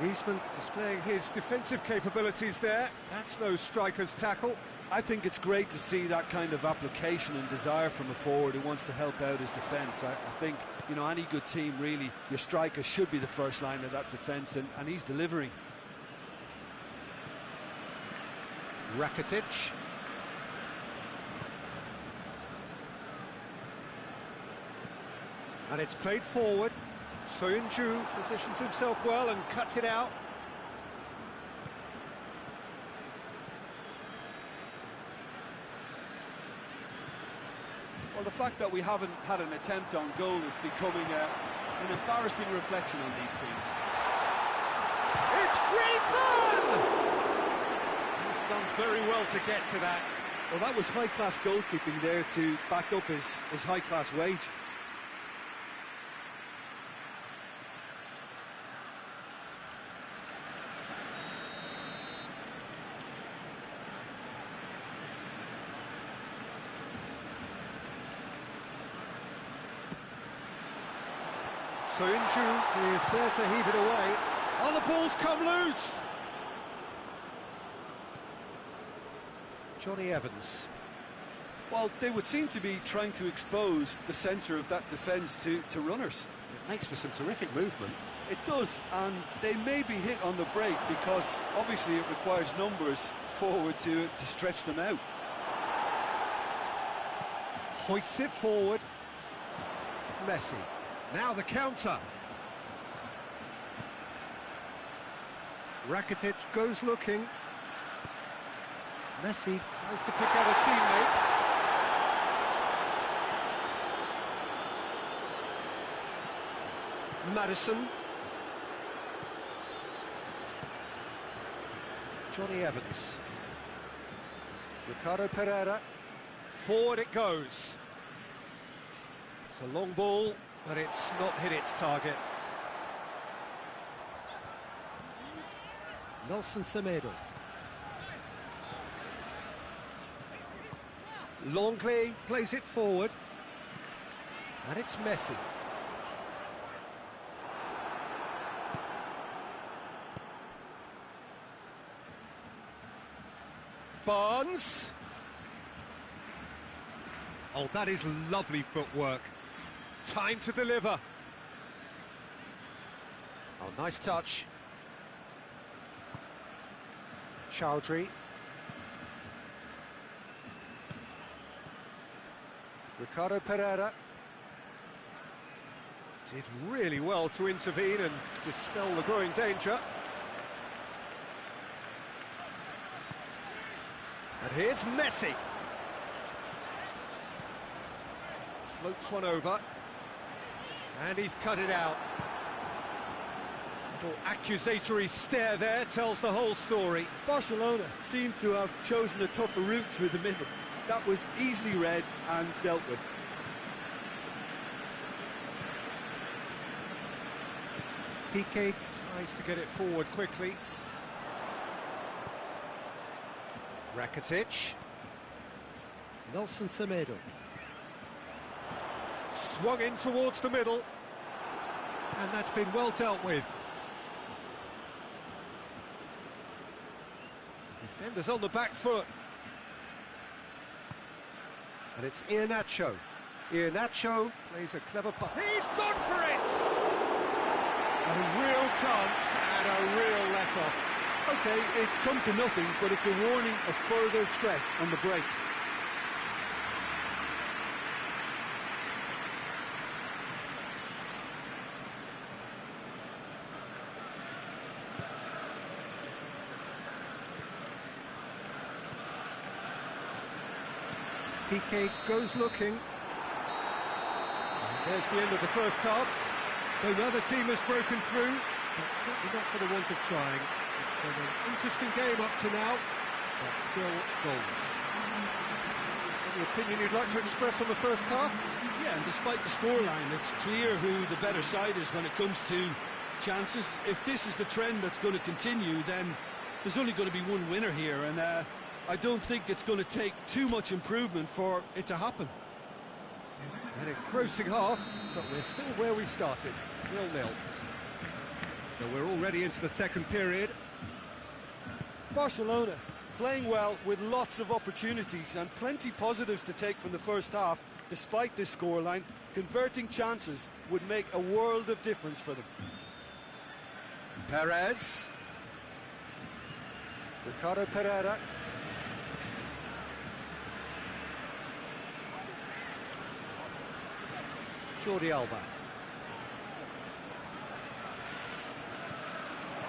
Griezmann displaying his defensive capabilities there. That's no striker's tackle. I think it's great to see that kind of application and desire from a forward who wants to help out his defence. I think, you know, any good team, really, your striker should be the first line of that defence, and he's delivering. Rakitic. And it's played forward. Soyuncu positions himself well and cuts it out. Well, the fact that we haven't had an attempt on goal is becoming an embarrassing reflection on these teams. It's Griezmann! He's done very well to get to that. Well, that was high-class goalkeeping there to back up his high-class wage. Soyuncu is there to heave it away. Oh, the ball's come loose! Johnny Evans. Well, they would seem to be trying to expose the centre of that defence to runners. It makes for some terrific movement. It does, and they may be hit on the break because obviously it requires numbers forward to stretch them out. Hoists it forward. Messi. Now the counter. Rakitic goes looking. Messi tries to pick out a teammate. Maddison. Johnny Evans. Ricardo Pereira. Forward it goes. It's a long ball, but it's not hit its target. Nelson Semedo. Longley plays it forward. And it's Messi. Barnes. Oh, that is lovely footwork. Time to deliver. Oh, nice touch. Chowdhury. Ricardo Pereira. Did really well to intervene and dispel the growing danger. And here's Messi. Floats one over. And he's cut it out. Little accusatory stare there tells the whole story. Barcelona seem to have chosen a tougher route through the middle. That was easily read and dealt with. Piqué tries to get it forward quickly. Rakitic. Nelson Semedo. Swung in towards the middle. And that's been well dealt with. Defenders on the back foot. And it's Pjanić. Pjanić plays a clever pass. He's gone for it! A real chance and a real let-off. OK, it's come to nothing, but it's a warning of further threat on the break. Piqué goes looking. And there's the end of the first half. So neither team has broken through, but certainly not for the want of trying. It's been an interesting game up to now, but still goals. Any opinion you'd like to express on the first half? Yeah, and despite the scoreline, it's clear who the better side is when it comes to chances. If this is the trend that's going to continue, then there's only going to be one winner here, and I don't think it's going to take too much improvement for it to happen. An engrossing half, but we're still where we started, 0-0. So we're already into the second period. Barcelona Playing well with lots of opportunities and plenty positives to take from the first half. Despite this scoreline, converting chances would make a world of difference for them. Perez. Ricardo Pereira. Jordi Alba.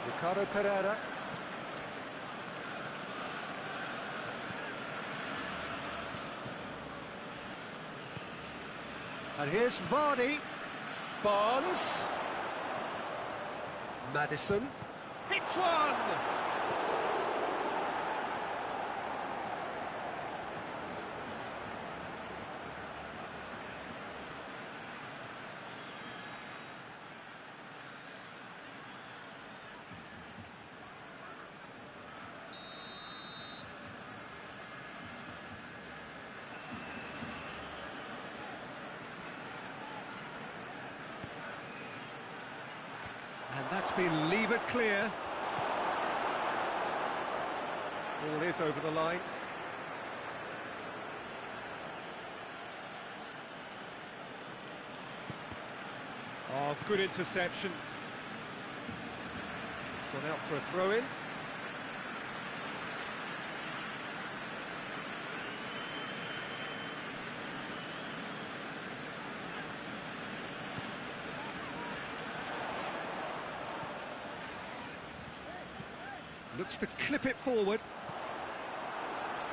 Ricardo Pereira. And here's Vardy. Barnes. Maddison. Hits one! And that's been levered clear. Ball is over the line. Oh, good interception. It's gone out for a throw-in. Looks to clip it forward.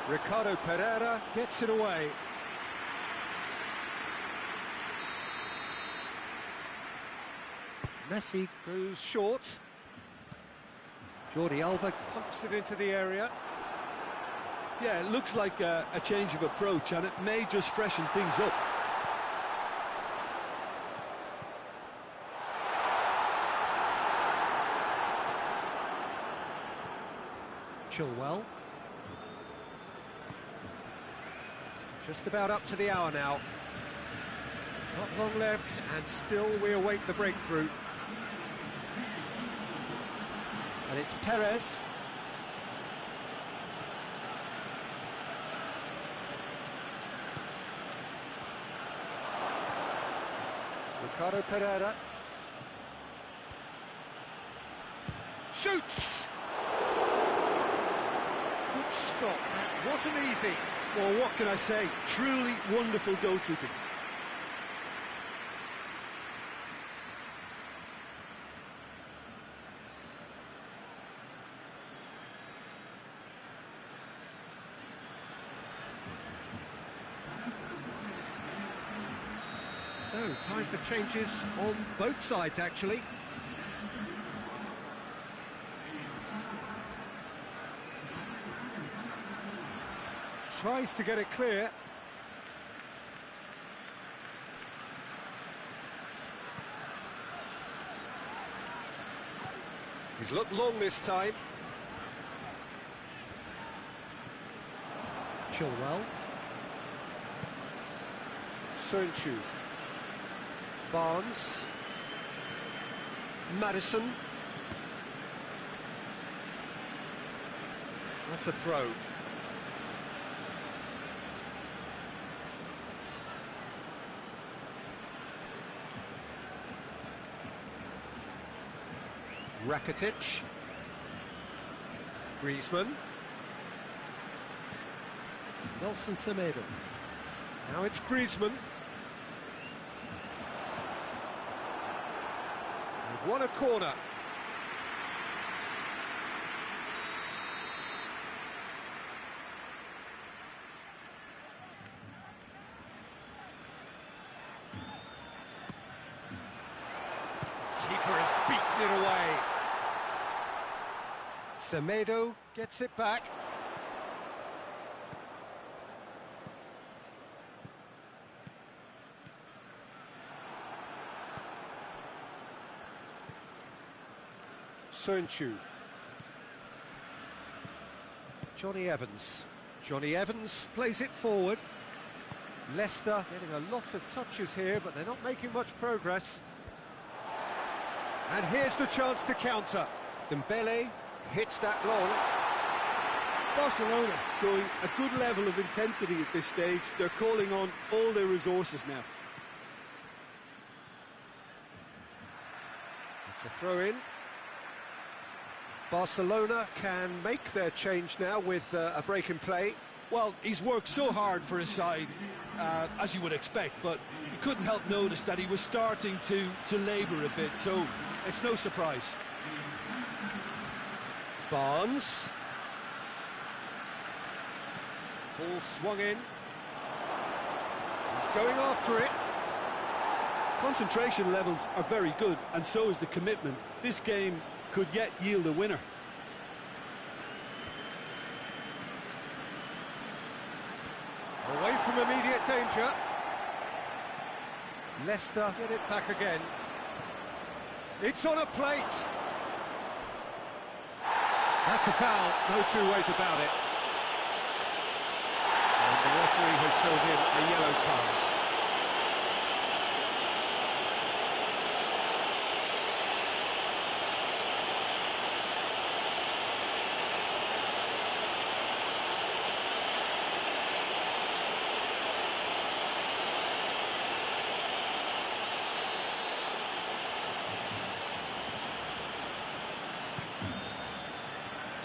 Ricardo Pereira gets it away. Messi goes short. Jordi Alba pumps it into the area. Yeah, it looks like a change of approach, and it may just freshen things up. Chilwell. Just about up to the hour now. Not long left, and still we await the breakthrough. And it's Perez. Ricardo Pereira. Shoots! Stop. That wasn't easy. Well, what can I say? Truly wonderful goalkeeping. So, time for changes on both sides, actually. Tries to get it clear. He's looked long this time. Chilwell. Sönchu. Barnes. Maddison. That's a throw. Rakitic. Griezmann. Nelson Semedo. Now it's Griezmann. We've won a corner. Keeper has beaten it away. Semedo gets it back. Sönchu. Johnny Evans. Johnny Evans plays it forward. Leicester getting a lot of touches here, but they're not making much progress. And here's the chance to counter. Dembele hits that long. Barcelona showing a good level of intensity at this stage. They're calling on all their resources now. It's a throw-in. Barcelona can make their change now with a break in play. Well, he's worked so hard for his side, as you would expect, but you couldn't help notice that he was starting to labour a bit, so it's no surprise. Barnes. Ball swung in. He's going after it. Concentration levels are very good, and so is the commitment. This game could yet yield a winner. Away from immediate danger. Leicester get it back again. It's on a plate. That's a foul, no two ways about it. And the referee has shown him a yellow card.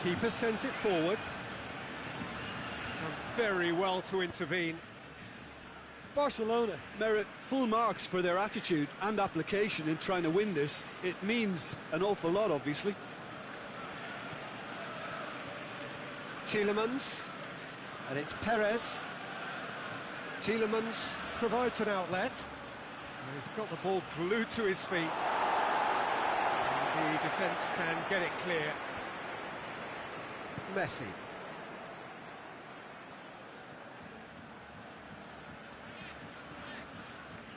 Keeper sends it forward. Done very well to intervene. Barcelona merit full marks for their attitude and application in trying to win this. It means an awful lot, obviously. Tielemans, and it's Perez. Tielemans provides an outlet. And he's got the ball glued to his feet. And the defence can get it clear. Messi.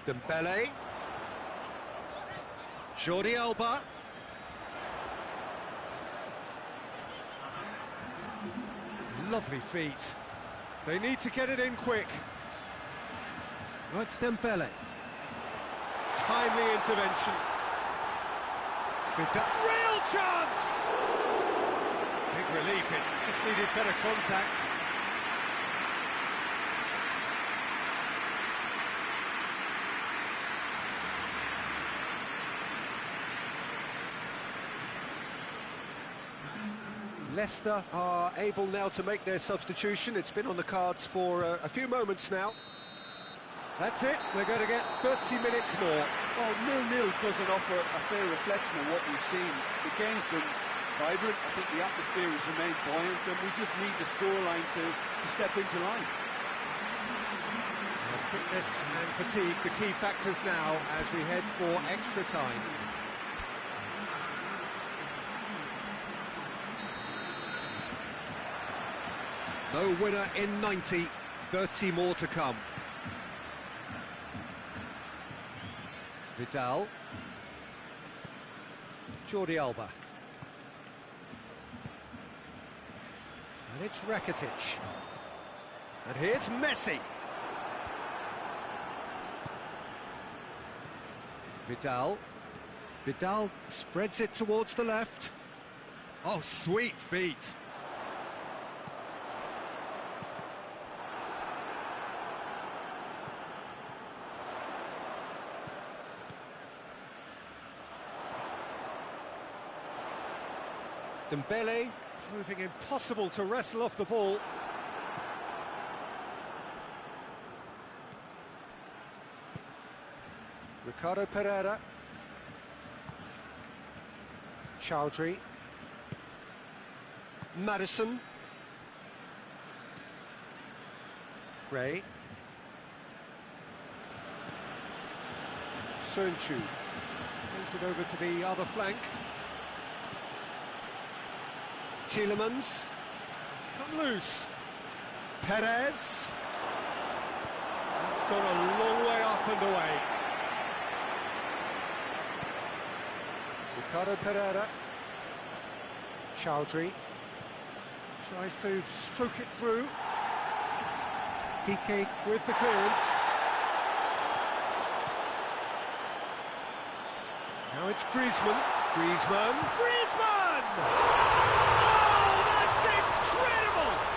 Dembele. Jordi Alba. Lovely feet. They need to get it in quick. Oh, it's Dembele. Timely intervention. Real chance! Big relief, it just needed better contact. Leicester are able now to make their substitution. It's been on the cards for a few moments now. That's it, we're going to get 30 minutes more. Well, 0-0 doesn't offer a fair reflection of what we've seen. The game's been vibrant, I think the atmosphere has remained buoyant, and we just need the scoreline to step into line. Well, fitness and fatigue, the key factors now as we head for extra time. No winner in 90, 30 more to come. Vidal. Jordi Alba. And it's Rakitic. And here's Messi. Vidal. Vidal spreads it towards the left. Oh, sweet feet. Dembele proving impossible to wrestle off the ball. Ricardo Pereira. Chowdhury. Maddison. Gray. Sernchu. Plays it over to the other flank. Tielemans. It's come loose. Perez. That's gone a long way up and away. Ricardo Pereira. Chowdhury. Tries to stroke it through. Piqué with the clearance. Now it's Griezmann. Griezmann. Griezmann! Oh, that's incredible!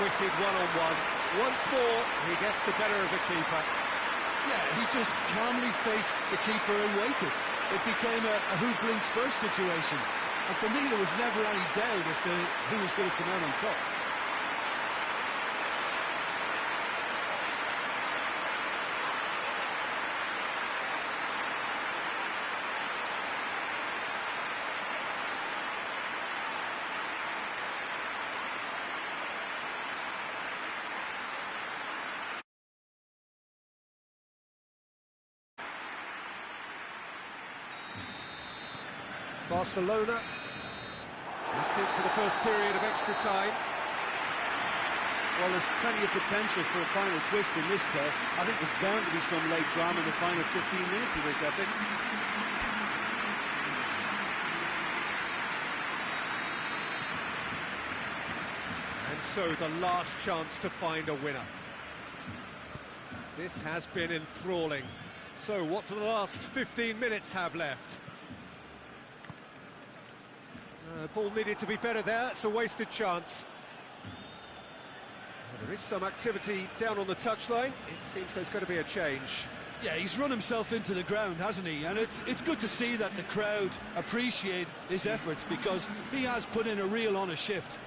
quick-witted one-on-one. Once more, he gets the better of the keeper. Yeah, he just calmly faced the keeper and waited. It became a who blinks first situation. And for me, there was never any doubt as to who was going to come out on top. Barcelona. That's it for the first period of extra time. Well, there's plenty of potential for a final twist in this test. I think there's bound to be some late drama in the final 15 minutes of this epic. And so the last chance to find a winner. This has been enthralling. So what do the last 15 minutes have left? Ball needed to be better there, it's a wasted chance. Well, there is some activity down on the touchline, it seems there's going to be a change. Yeah, he's run himself into the ground, hasn't he? And it's good to see that the crowd appreciate his efforts, because he has put in a real honest shift.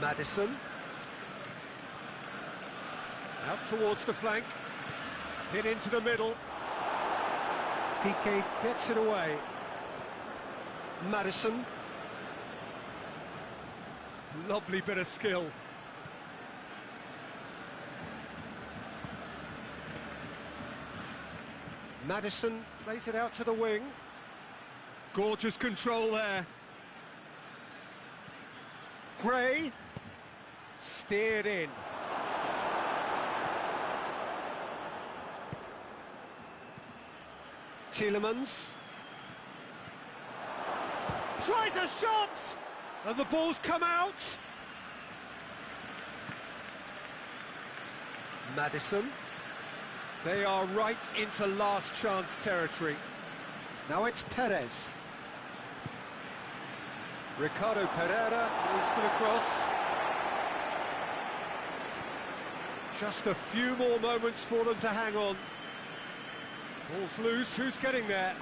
Maddison. Out towards the flank. Hit into the middle. Piqué gets it away. Maddison. Lovely bit of skill. Maddison plays it out to the wing. Gorgeous control there. Gray. Steered in. Tielemans tries a shot, and the ball's come out. Maddison. They are right into last chance territory. Now it's Perez. Ricardo Pereira moves to the cross. Just a few more moments for them to hang on. Ball's loose, who's getting there?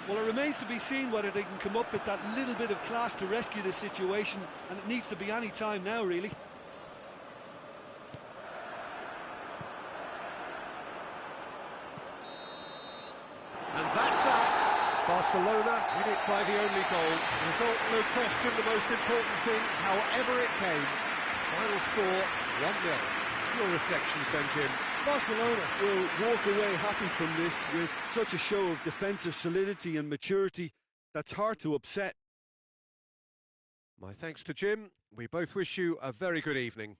Well, it remains to be seen whether they can come up with that little bit of class to rescue this situation, and it needs to be any time now, really. And that's that. Barcelona win it by the only goal. Result, no question, the most important thing, however it came. Final score, 1-0. Your reflections then, Jim? Barcelona will walk away happy from this with such a show of defensive solidity and maturity that's hard to upset. My thanks to Jim. We both wish you a very good evening.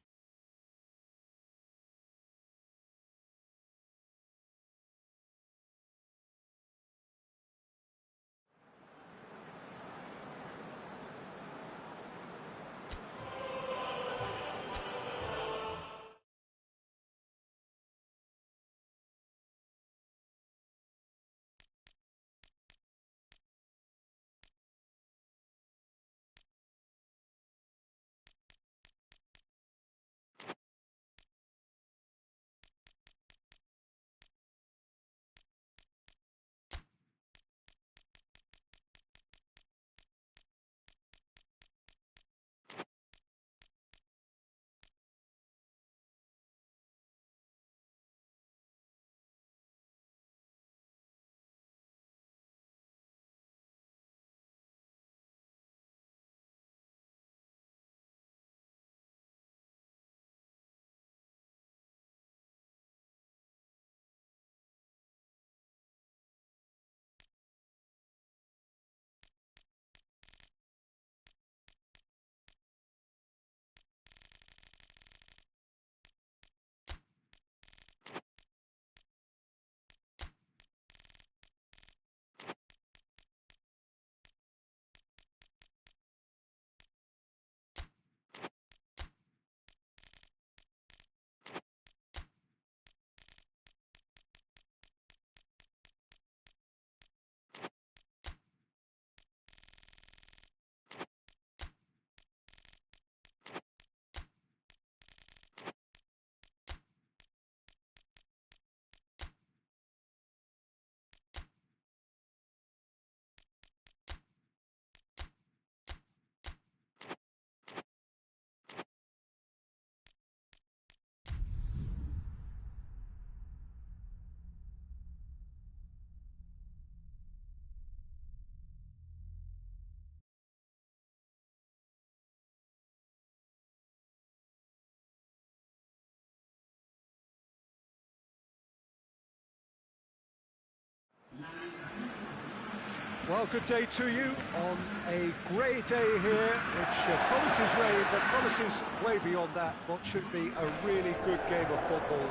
Well, good day to you on a grey day here, which promises rain, but promises way beyond that what should be a really good game of football.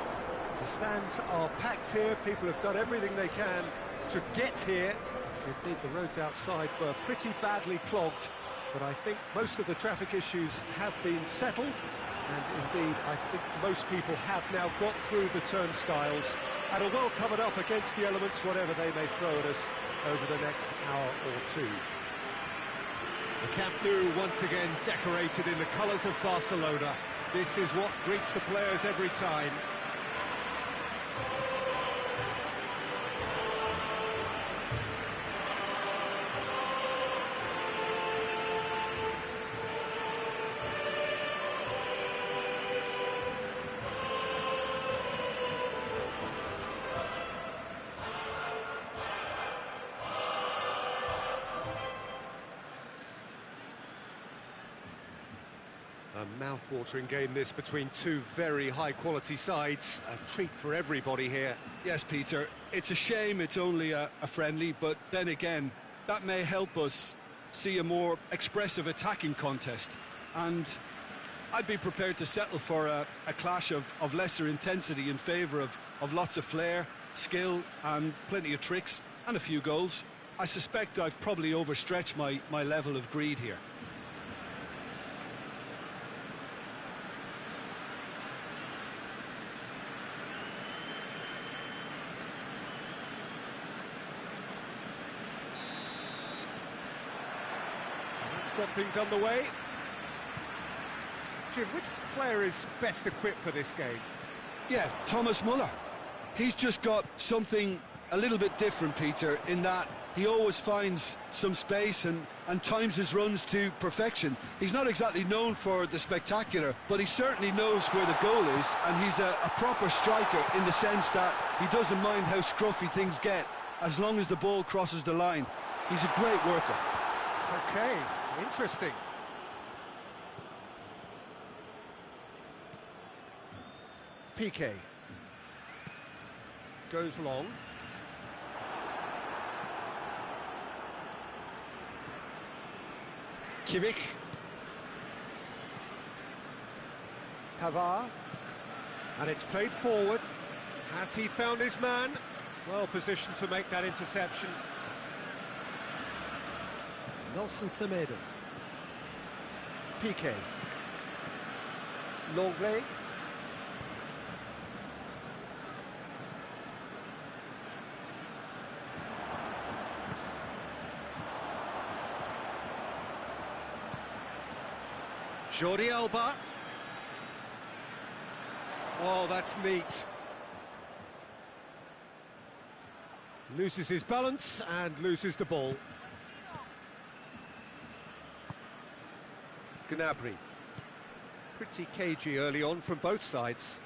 The stands are packed here, people have done everything they can to get here. Indeed, the roads outside were pretty badly clogged, but I think most of the traffic issues have been settled, and indeed, I think most people have now got through the turnstiles and are well covered up against the elements, whatever they may throw at us over the next hour or two. The Camp Nou once again decorated in the colours of Barcelona. This is what greets the players every time. A mouth-watering game this between two very high-quality sides. A treat for everybody here. Yes, Peter, it's a shame it's only a friendly, but then again, that may help us see a more expressive attacking contest. And I'd be prepared to settle for a clash of lesser intensity in favour of lots of flair, skill, and plenty of tricks, and a few goals. I suspect I've probably overstretched my level of greed here. Got things underway. Jim, which player is best equipped for this game? Yeah, Thomas Muller. He's just got something a little bit different, Peter, in that he always finds some space and times his runs to perfection. He's not exactly known for the spectacular, but he certainly knows where the goal is, and he's a proper striker in the sense that he doesn't mind how scruffy things get, as long as the ball crosses the line. He's a great worker. Okay, interesting. Piqué goes long. Kimmich. Pavard. And it's played forward. Has he found his man? Well positioned to make that interception. Nelson Semedo. Piqué. Longley. Jordi Alba. Oh, that's neat. Loses his balance and loses the ball. Gnabry. Pretty cagey early on from both sides.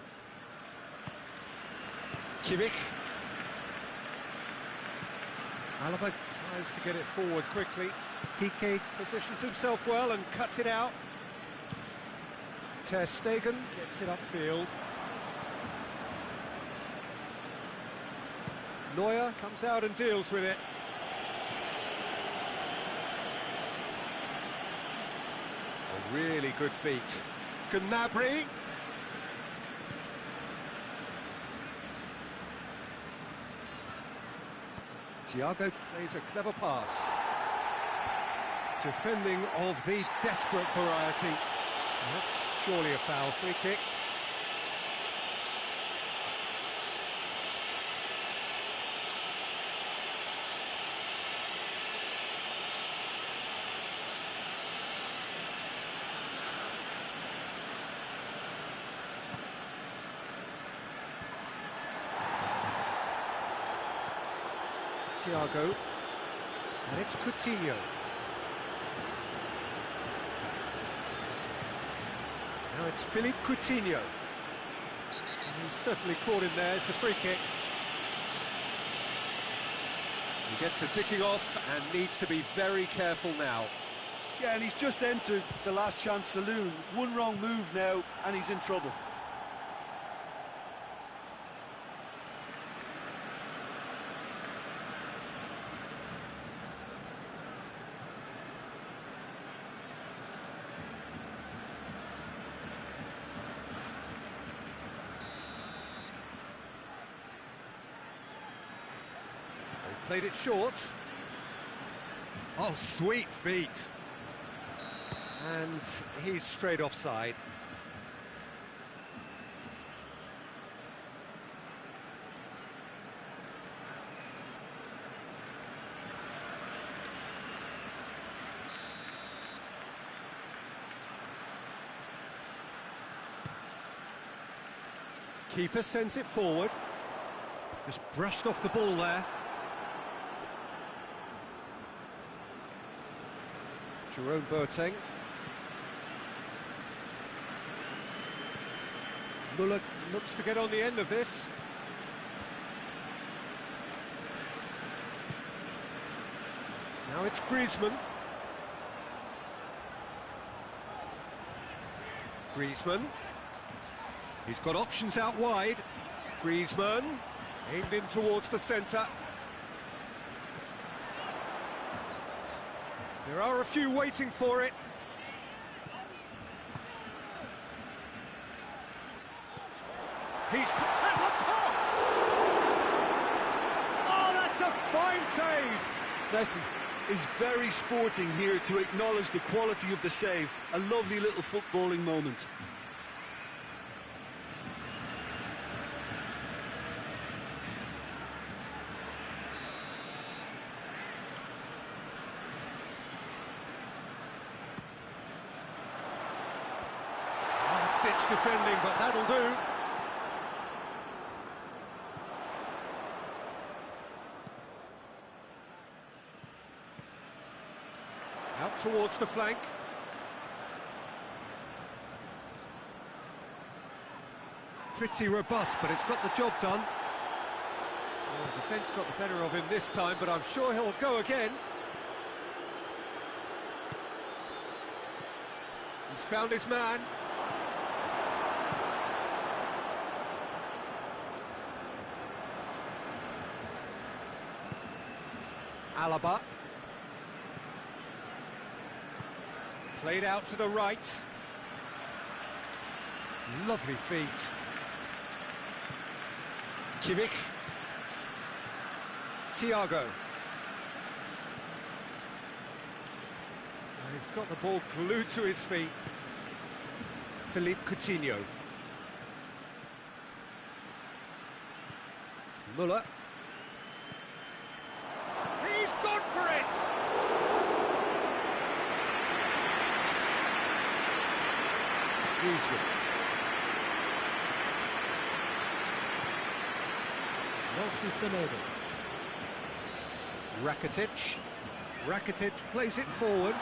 Kimmich. Alaba tries to get it forward quickly. Piqué positions himself well and cuts it out. Ter Stegen gets it upfield. Neuer comes out and deals with it. A really good feat. Gnabry. Thiago plays a clever pass. Defending of the desperate variety. That's surely a foul. Free kick. Thiago, and it's Coutinho. Now it's Philippe Coutinho. And he's certainly caught in there. It's a free kick. He gets a ticking off and needs to be very careful now. Yeah, and he's just entered the last chance saloon. One wrong move now, and he's in trouble. Played it short. Oh, sweet feet. And he's straight offside. Keeper sends it forward. Just brushed off the ball there. Jerome Boateng. Muller looks to get on the end of this. Now it's Griezmann. Griezmann. He's got options out wide. Griezmann, aimed in towards the centre. There are a few waiting for it. That's a pop! Oh, that's a fine save! Messi is very sporting here to acknowledge the quality of the save. A lovely little footballing moment. Ditch defending, but that'll do. Out towards the flank. Pretty robust, but it's got the job done. Well, the defence got the better of him this time, but I'm sure he'll go again. He's found his man. Alaba. Played out to the right. Lovely feet. Kimmich. Thiago. He's got the ball glued to his feet. Philippe Coutinho. Muller. He's gone for it! Griezmann. Nelson Semedo. Rakitic. Rakitic plays it forward.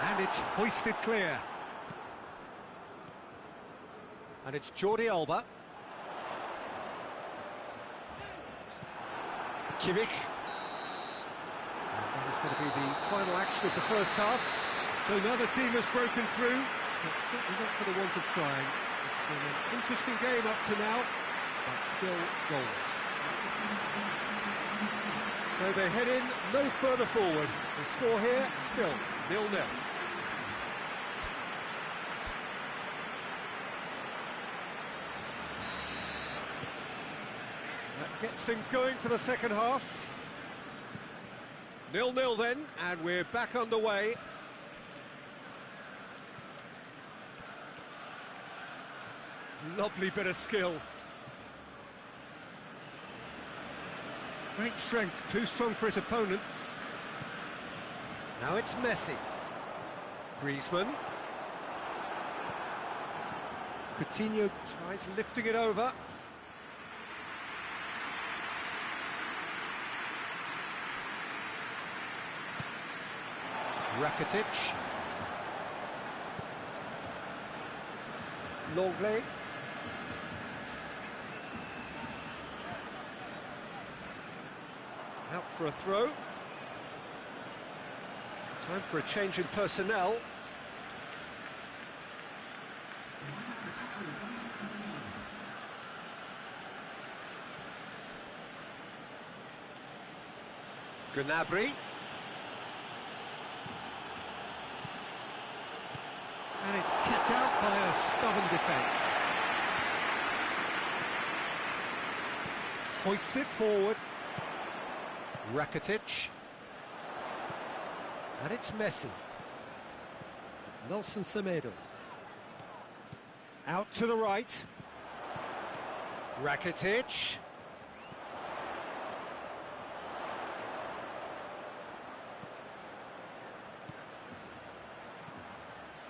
And it's hoisted clear. And it's Jordi Alba. Kimmich. That is going to be the final action of the first half. So another team has broken through, but certainly not for the want of trying. It's been an interesting game up to now, but still goals. So they head in no further forward. The score here still 0-0. That gets things going for the second half. 0-0 then, and we're back underway. Lovely bit of skill. Great strength, too strong for his opponent. Now it's Messi. Griezmann. Coutinho tries lifting it over. Rakitic. Longley. Out for a throw. Time for a change in personnel. Gnabry. And it's kept out by a stubborn defence. Hoists it forward. Rakitic. And it's Messi. Nelson Semedo. Out to the right. Rakitic.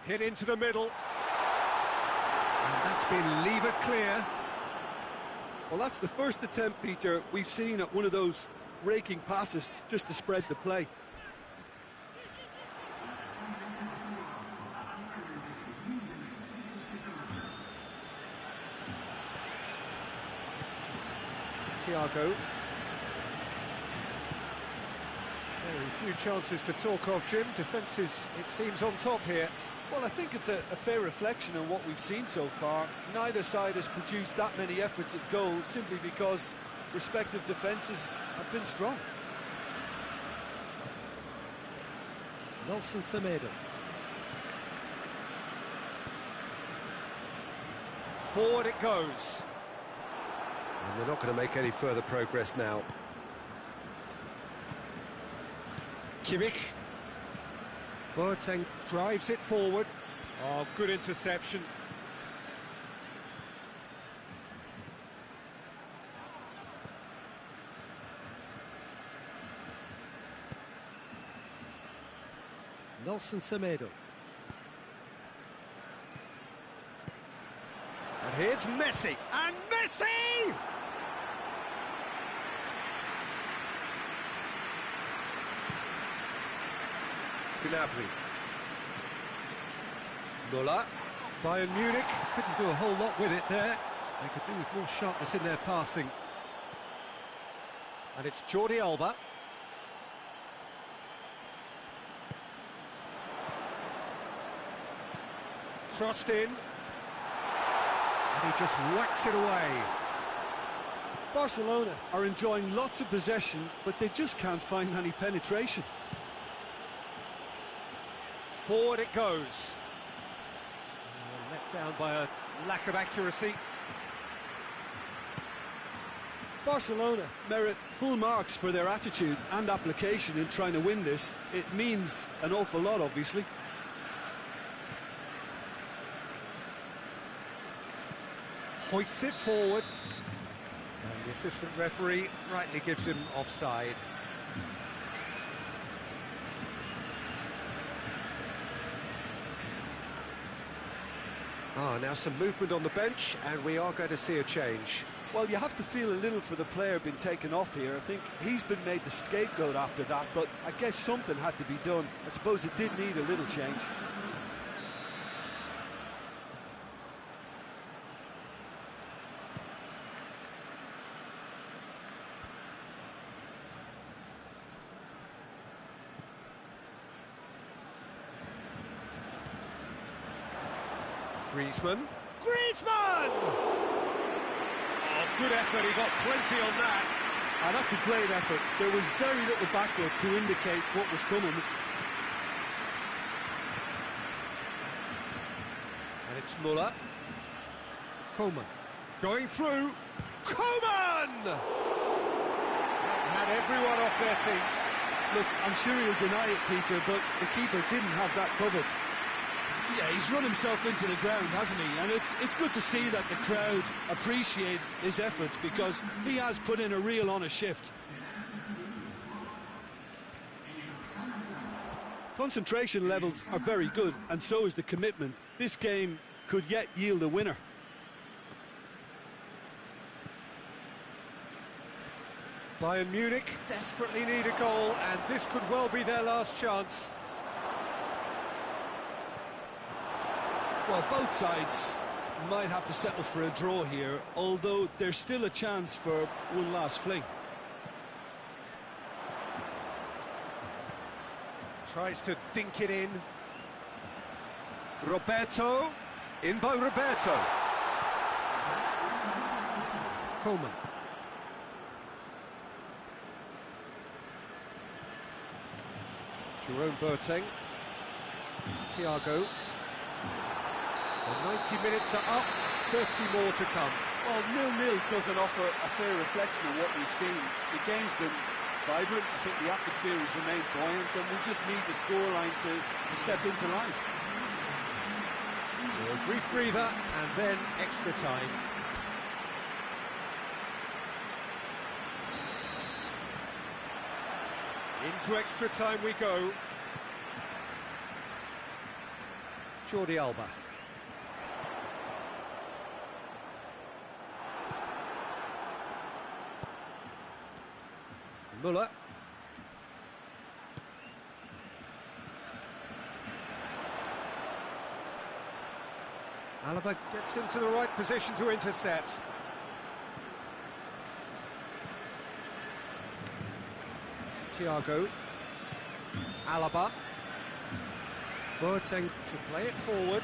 Hit into the middle. And that's been levered clear. Well, that's the first attempt, Peter, we've seen at one of those raking passes just to spread the play. Thiago. Very few chances to talk of, Jim. Defence is, it seems, on top here. Well, I think it's a fair reflection on what we've seen so far. Neither side has produced that many efforts at goal simply because respective defences have been strong. Nelson Semedo. Forward it goes. And they're not going to make any further progress now. Kimmich. Boateng drives it forward. Oh, good interception. Nelson Semedo. And here's Messi. And Messi! Gnabry. Müller. Bayern Munich couldn't do a whole lot with it there. They could do with more sharpness in their passing. And it's Jordi Alba. Crossed in. And he just whacks it away. Barcelona are enjoying lots of possession, but they just can't find any penetration. Forward it goes. Let down by a lack of accuracy. Barcelona merit full marks for their attitude and application in trying to win this. It means an awful lot, obviously. Hoists it forward. And the assistant referee rightly gives him offside. Now some movement on the bench, and we are going to see a change. Well, you have to feel a little for the player being taken off here. I think he's been made the scapegoat after that, but I guess something had to be done. I suppose it did need a little change. Griezmann. Griezmann! Oh, good effort, he got plenty on that. And that's a great effort. There was very little backup to indicate what was coming. And it's Müller. Coman. Going through. Coman! That had everyone off their seats. Look, I'm sure he'll deny it, Peter, but the keeper didn't have that covered. Yeah, he's run himself into the ground, hasn't he? And it's good to see that the crowd appreciate his efforts because he has put in a real honest shift. Concentration levels are very good, and so is the commitment. This game could yet yield a winner. Bayern Munich desperately need a goal, and this could well be their last chance. Well, both sides might have to settle for a draw here, although there's still a chance for one last fling. Tries to dink it in. Roberto. In by Roberto. Coman. Jerome Boateng. Thiago. The 90 minutes are up, 30 more to come. Well, 0-0 doesn't offer a fair reflection of what we've seen. The game's been vibrant. I think the atmosphere has remained buoyant, and we just need the scoreline to step into line. So a brief breather, and then extra time. Into extra time we go. Jordi Alba. Müller. Alaba gets into the right position to intercept. Thiago. Alaba. Boateng to play it forward.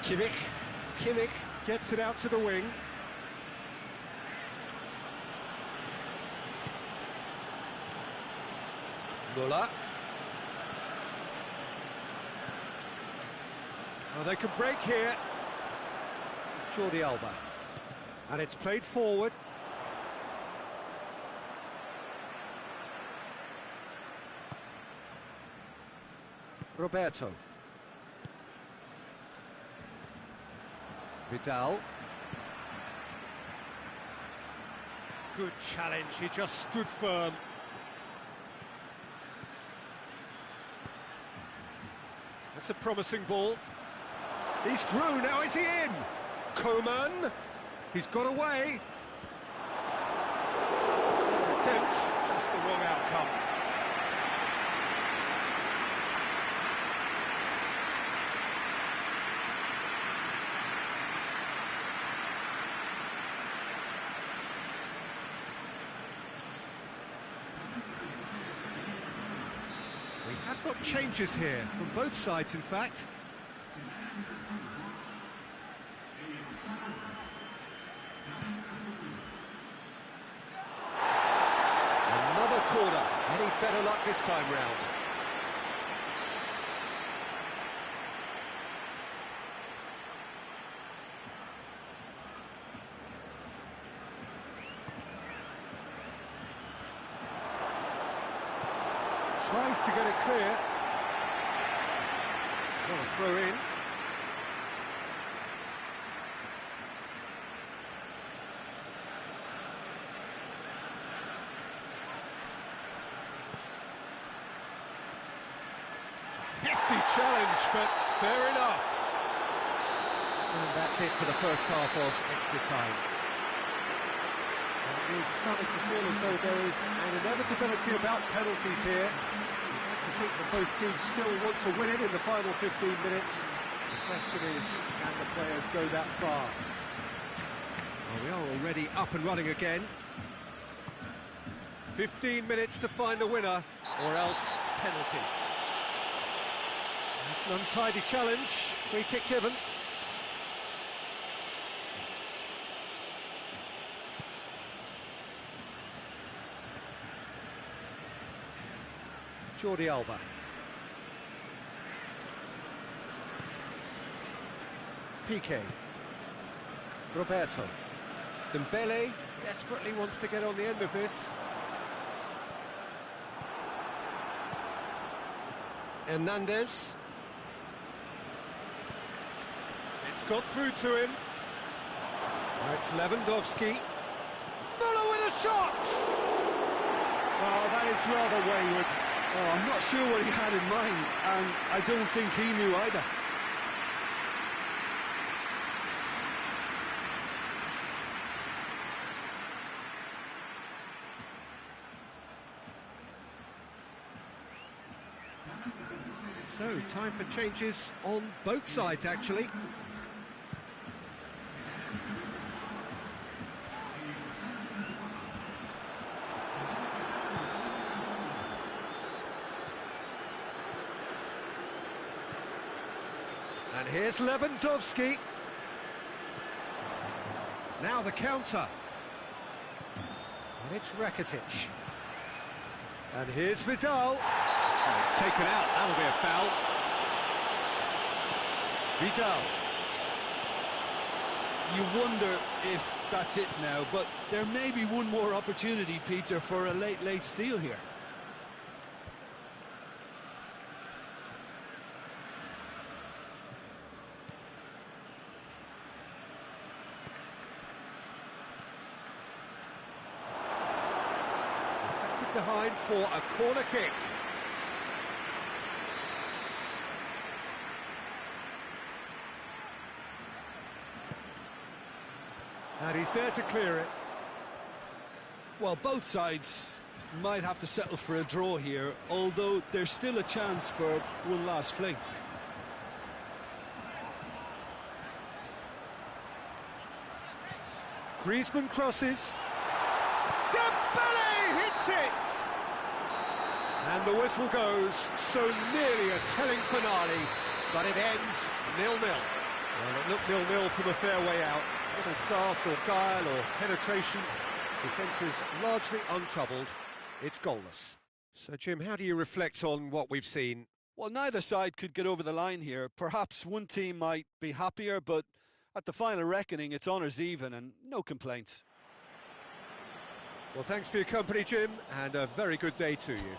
Kimmich gets it out to the wing. Müller. Oh, they can break here. Jordi Alba. And it's played forward. Roberto. Vidal. Good challenge, he just stood firm. That's a promising ball. He's through, now is he in? Coman, he's got away. Attempt, just the wrong outcome. We have got changes here, from both sides in fact. Another corner, any better luck this time round? Tries to get it clear. What a throw in. Hefty challenge, but fair enough. And that's it for the first half of extra time. It is starting to feel as though there is an inevitability about penalties here. I think that both teams still want to win it in the final 15 minutes. The question is, can the players go that far? Well, we are already up and running again. 15 minutes to find the winner, or else penalties. It's an untidy challenge, free kick given. Jordi Alba. Piqué. Roberto. Dembele desperately wants to get on the end of this. Hernandez. It's got through to him. Now it's Lewandowski. Müller with a shot! Oh, that is rather wayward. Oh, I'm not sure what he had in mind, and I don't think he knew either. So, time for changes on both sides, actually. And here's Lewandowski. Now the counter. And it's Rakitic. And here's Vidal. Oh, it's taken out, that'll be a foul. Vidal. you wonder if that's it now, but there may be one more opportunity, Peter, for a late steal here. Deflected behind for a corner kick. And he's there to clear it. Well, both sides might have to settle for a draw here, although there's still a chance for one last fling. Griezmann crosses. Dembele hits it! And the whistle goes, so nearly a telling finale, but it ends 0-0. Well, it looked 0-0 from a fair way out. Little craft or guile or penetration. Defence is largely untroubled. It's goalless. So, Jim, how do you reflect on what we've seen? Well, neither side could get over the line here. Perhaps one team might be happier, but at the final reckoning, it's honours even and no complaints. Well, thanks for your company, Jim, and a very good day to you.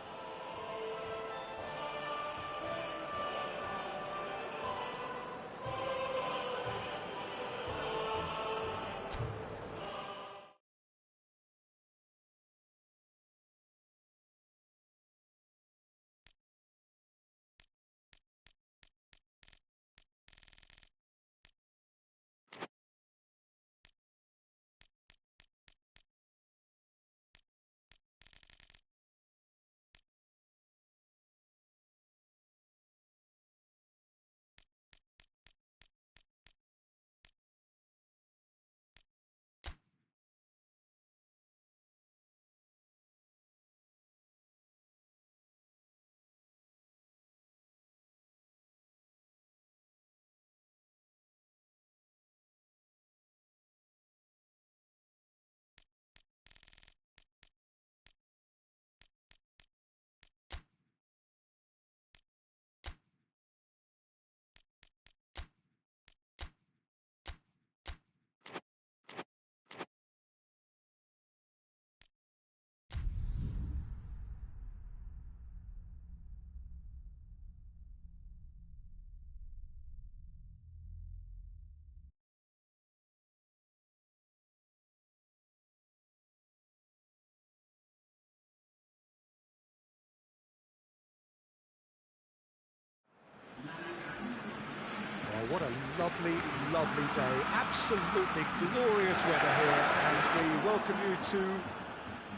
What a lovely, lovely day. Absolutely glorious weather here as we welcome you to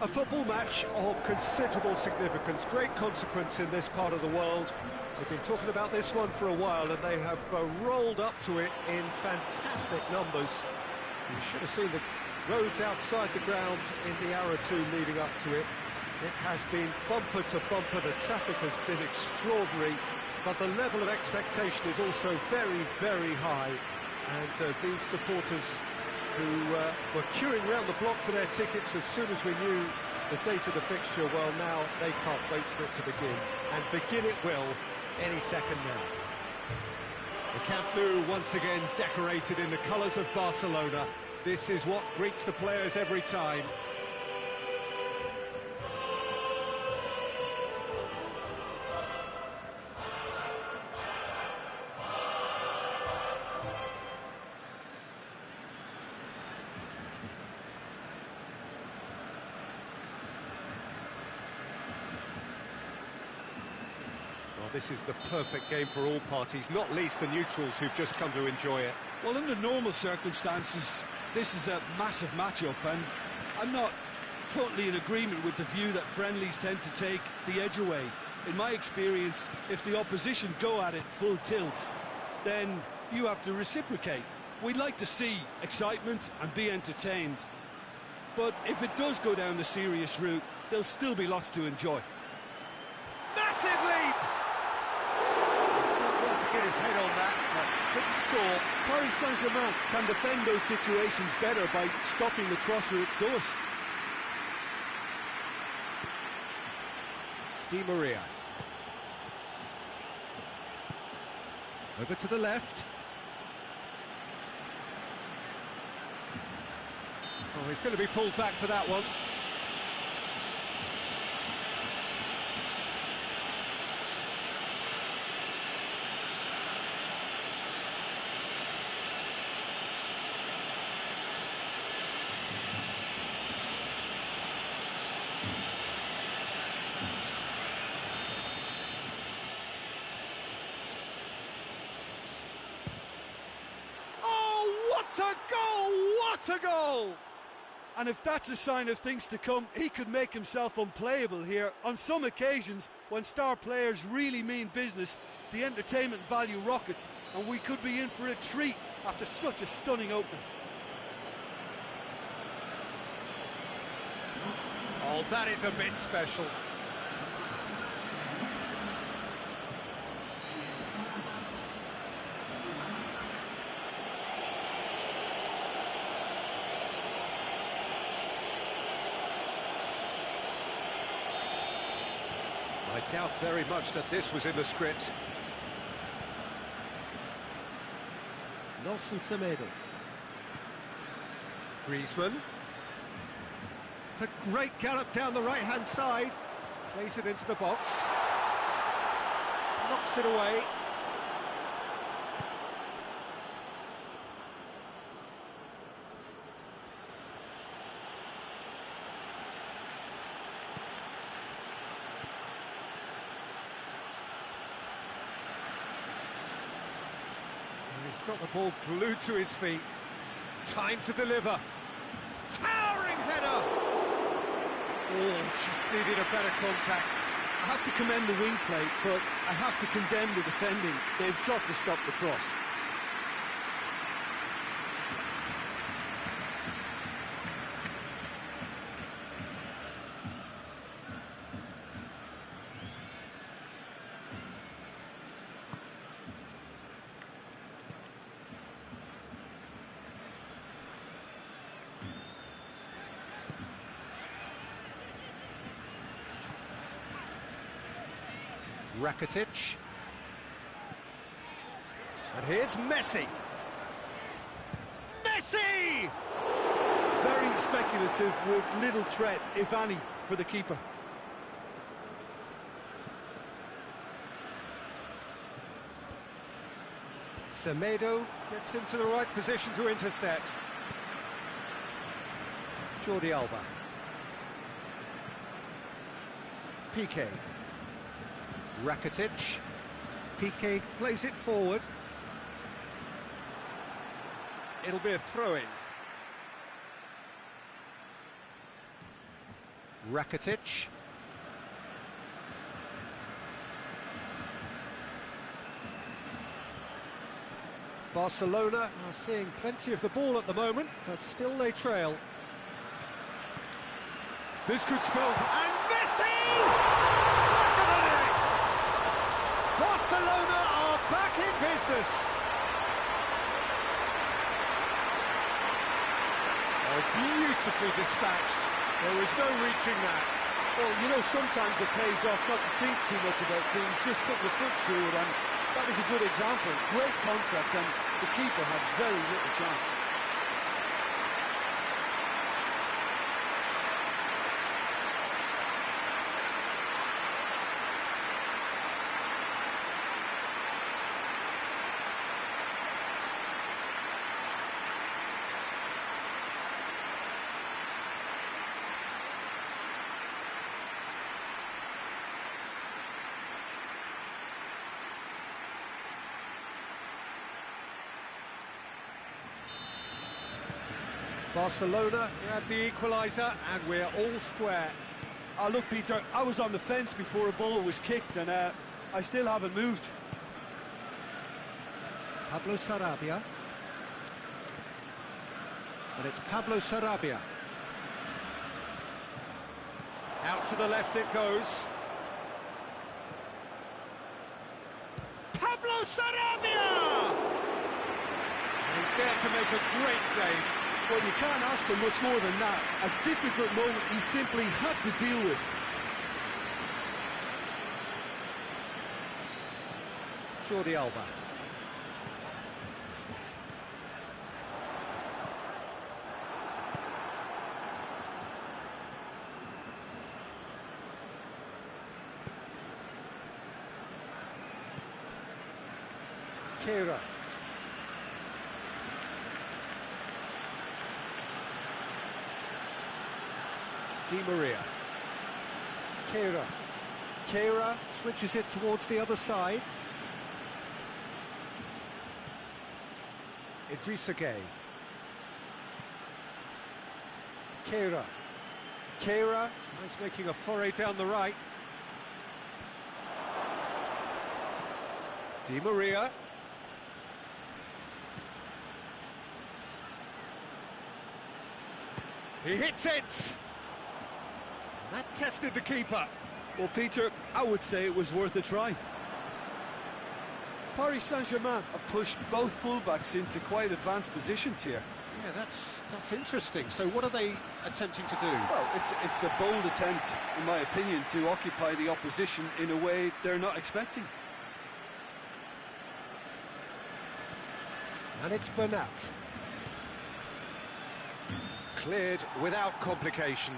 a football match of considerable significance, great consequence in this part of the world. We've been talking about this one for a while and they have rolled up to it in fantastic numbers. You should have seen the roads outside the ground in the hour or two leading up to it. It has been bumper to bumper, the traffic has been extraordinary. But the level of expectation is also very, very high. And these supporters who were queuing around the block for their tickets as soon as we knew the date of the fixture, well, now they can't wait for it to begin. And begin it will any second now. The Camp Nou once again decorated in the colours of Barcelona. This is what greets the players every time. This is the perfect game for all parties, not least the neutrals who've just come to enjoy it. Well, under normal circumstances, this is a massive matchup, and I'm not totally in agreement with the view that friendlies tend to take the edge away. In my experience, if the opposition go at it full tilt, then you have to reciprocate. We'd like to see excitement and be entertained, but if it does go down the serious route, there'll still be lots to enjoy. Massive leap! Get his head on that, but couldn't score. Paris Saint-Germain can defend those situations better by stopping the crosser at source. Di Maria. Over to the left. Oh, he's going to be pulled back for that one. What a goal! What a goal! And if that's a sign of things to come, he could make himself unplayable here. On some occasions, when star players really mean business, the entertainment value rockets, and we could be in for a treat after such a stunning opening. Oh, that is a bit special. I doubt very much that this was in the script. Nelson Semedo. Griezmann. It's a great gallop down the right-hand side. Plays it into the box. Knocks it away. He's got the ball glued to his feet. Time to deliver. Towering header! Oh, just needed a better contact. I have to commend the wing play, but I have to condemn the defending. They've got to stop the cross. Rakitic. And here's Messi. Messi! Very speculative with little threat, if any, for the keeper. Semedo gets into the right position to intercept. Jordi Alba. Piqué. Rakitic. Piqué plays it forward. It'll be a throw-in. Rakitic. Barcelona are seeing plenty of the ball at the moment, but still they trail. This could spell... And Messi! Barcelona are back in business. Oh, beautifully dispatched. There was no reaching that. Well, you know, sometimes it pays off not to think too much about things, just put your foot through it, and that was a good example. Great contact, and the keeper had very little chance. Barcelona grab the equaliser, and we're all square. Oh, look, Peter, I was on the fence before a ball was kicked, and I still haven't moved. Pablo Sarabia. And it's Pablo Sarabia. Out to the left it goes. Pablo Sarabia! And he's there to make a great save. Well, you can't ask for much more than that. A difficult moment he simply had to deal with. Jordi Alba. Kehrer. Di Maria. Kehrer. Kehrer switches it towards the other side. Idrissa Gueye. Kehrer. Kehrer tries making a foray down the right. Di Maria. He hits it! That tested the keeper. Well, Peter, I would say it was worth a try. Paris Saint-Germain have pushed both fullbacks into quite advanced positions here. Yeah, that's interesting. So what are they attempting to do? Well, it's a bold attempt, in my opinion, to occupy the opposition in a way they're not expecting. And it's Pjanić. Cleared without complication.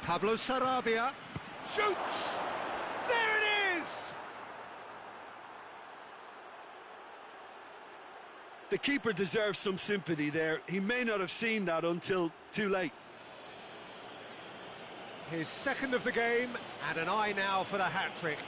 Pablo Sarabia shoots! There it is! The keeper deserves some sympathy there. He may not have seen that until too late. His second of the game, and an eye now for the hat-trick.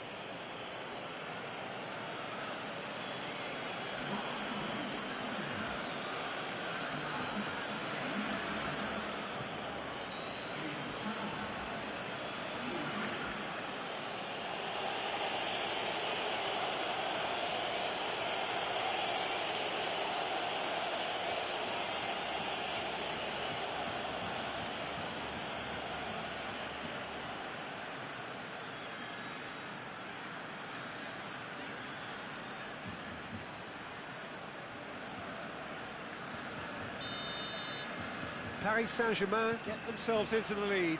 Paris Saint-Germain get themselves into the lead.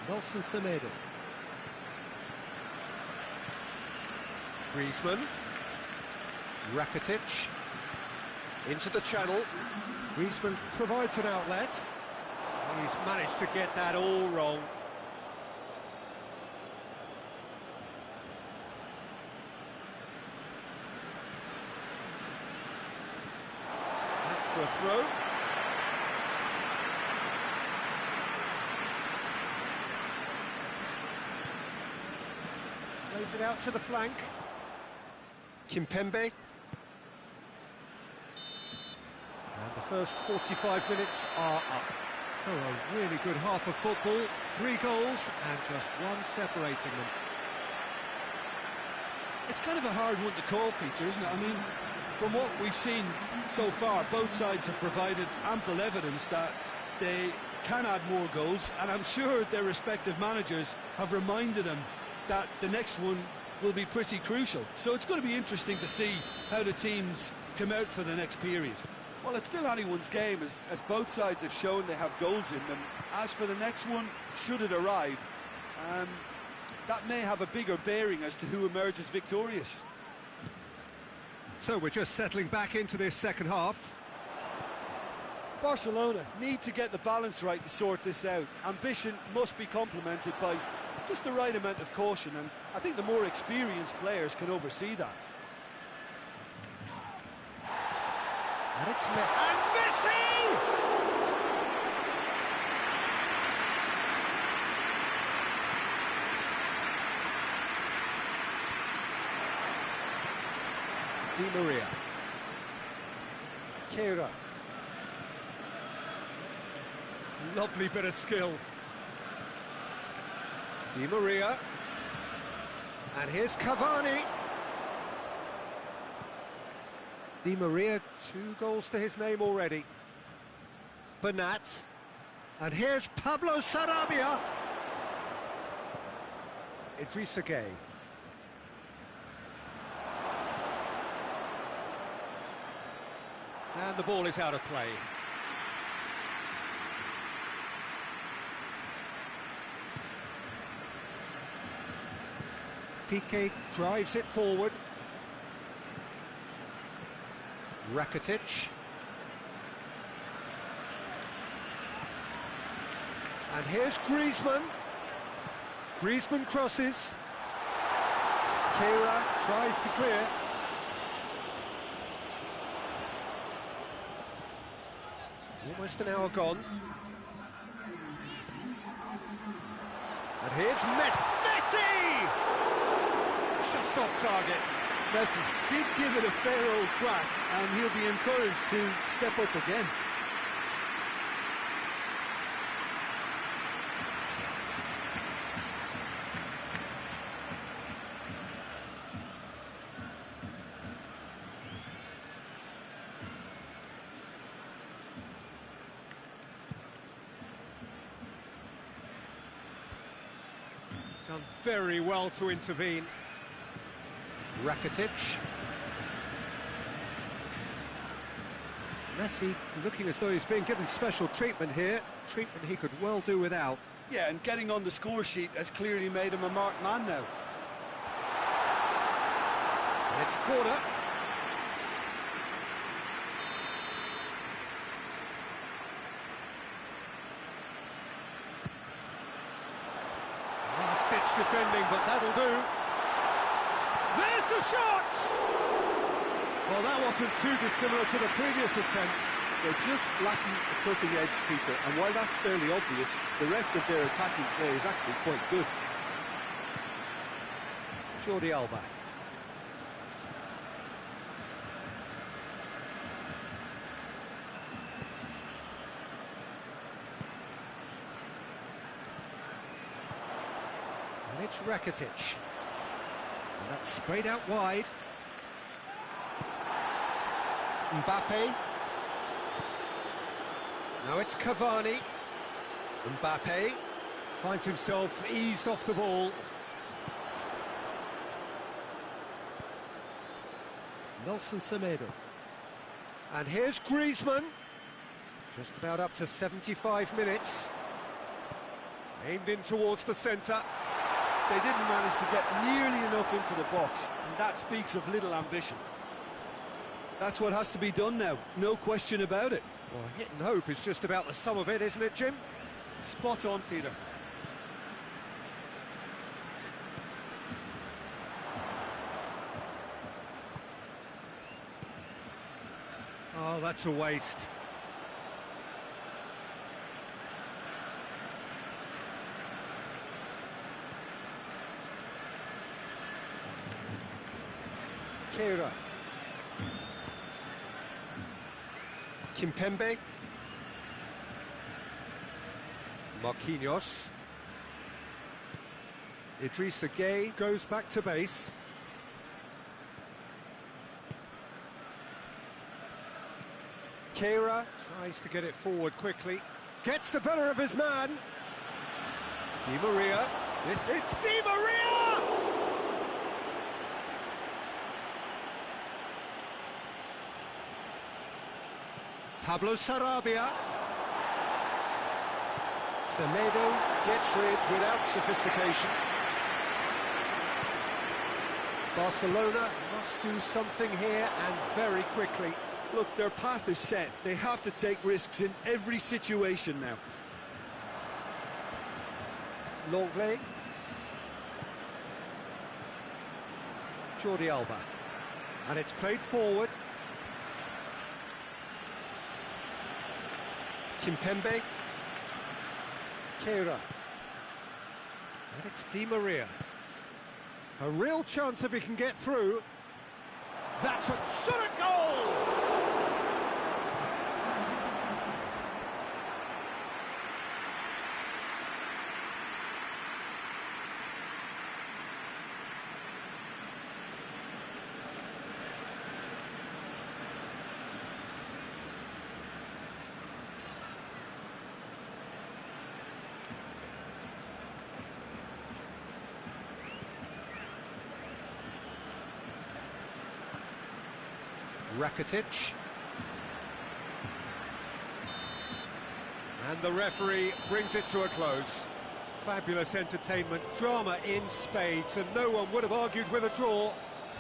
Nelson Semedo. Griezmann. Rakitic. Into the channel. Griezmann provides an outlet. He's managed to get that all wrong. For a throw. Plays it out to the flank. Kimpembe. And the first 45 minutes are up. So a really good half of football. 3 goals and just one separating them. It's kind of a hard one to call, Peter, isn't it? I mean, from what we've seen so far, both sides have provided ample evidence that they can add more goals, and I'm sure their respective managers have reminded them that the next one will be pretty crucial. So it's going to be interesting to see how the teams come out for the next period. Well, it's still anyone's game, as both sides have shown they have goals in them. As for the next one, should it arrive, that may have a bigger bearing as to who emerges victorious. So we're just settling back into this second half. Barcelona need to get the balance right to sort this out. Ambition must be complemented by just the right amount of caution, and I think the more experienced players can oversee that. And it's Messi! Di Maria. Kehrer. Lovely bit of skill. Di Maria. And here's Cavani. Di Maria, 2 goals to his name already. Pjanić. And here's Pablo Sarabia. Idrissa Gueye. And the ball is out of play. Piqué drives it forward. Rakitic. And here's Griezmann. Griezmann crosses. Keira tries to clear. Almost an hour gone. And here's Messi! Just off target. Messi did give it a fair old crack, and he'll be encouraged to step up again. Done very well to intervene. Rakitic. Messi looking as though he's being given special treatment here. Treatment he could well do without. Yeah, and getting on the score sheet has clearly made him a marked man now. And it's corner. Last-ditch defending, but that'll do. There's the shot! Well, that wasn't too dissimilar to the previous attempt. They're just lacking a cutting edge, Peter, and while that's fairly obvious, the rest of their attacking play is actually quite good. Jordi Alba. And it's Rakitic. And that's sprayed out wide. Mbappe. Now it's Cavani. Mbappe finds himself eased off the ball. Nelson Semedo. And here's Griezmann. Just about up to 75 minutes. Aimed in towards the centre. They didn't manage to get nearly enough into the box, and that speaks of little ambition. That's what has to be done now, no question about it. Well, hit and hope is just about the sum of it, isn't it, Jim? Spot on, Peter. Oh, that's a waste. Keira. Kimpembe. Marquinhos. Idrissa Gueye goes back to base. Keira tries to get it forward quickly. Gets the better of his man. Di Maria. It's Di Maria! Pablo Sarabia. Semedo gets rid without sophistication. Barcelona must do something here, and very quickly. Look, their path is set. They have to take risks in every situation now. Longley. Jordi Alba. And it's played forward. Kimpembe. Keira. And it's Di Maria. A real chance if he can get through. That's a shot at goal! Rakitic. And the referee brings it to a close. Fabulous entertainment, drama in spades, and no one would have argued with a draw,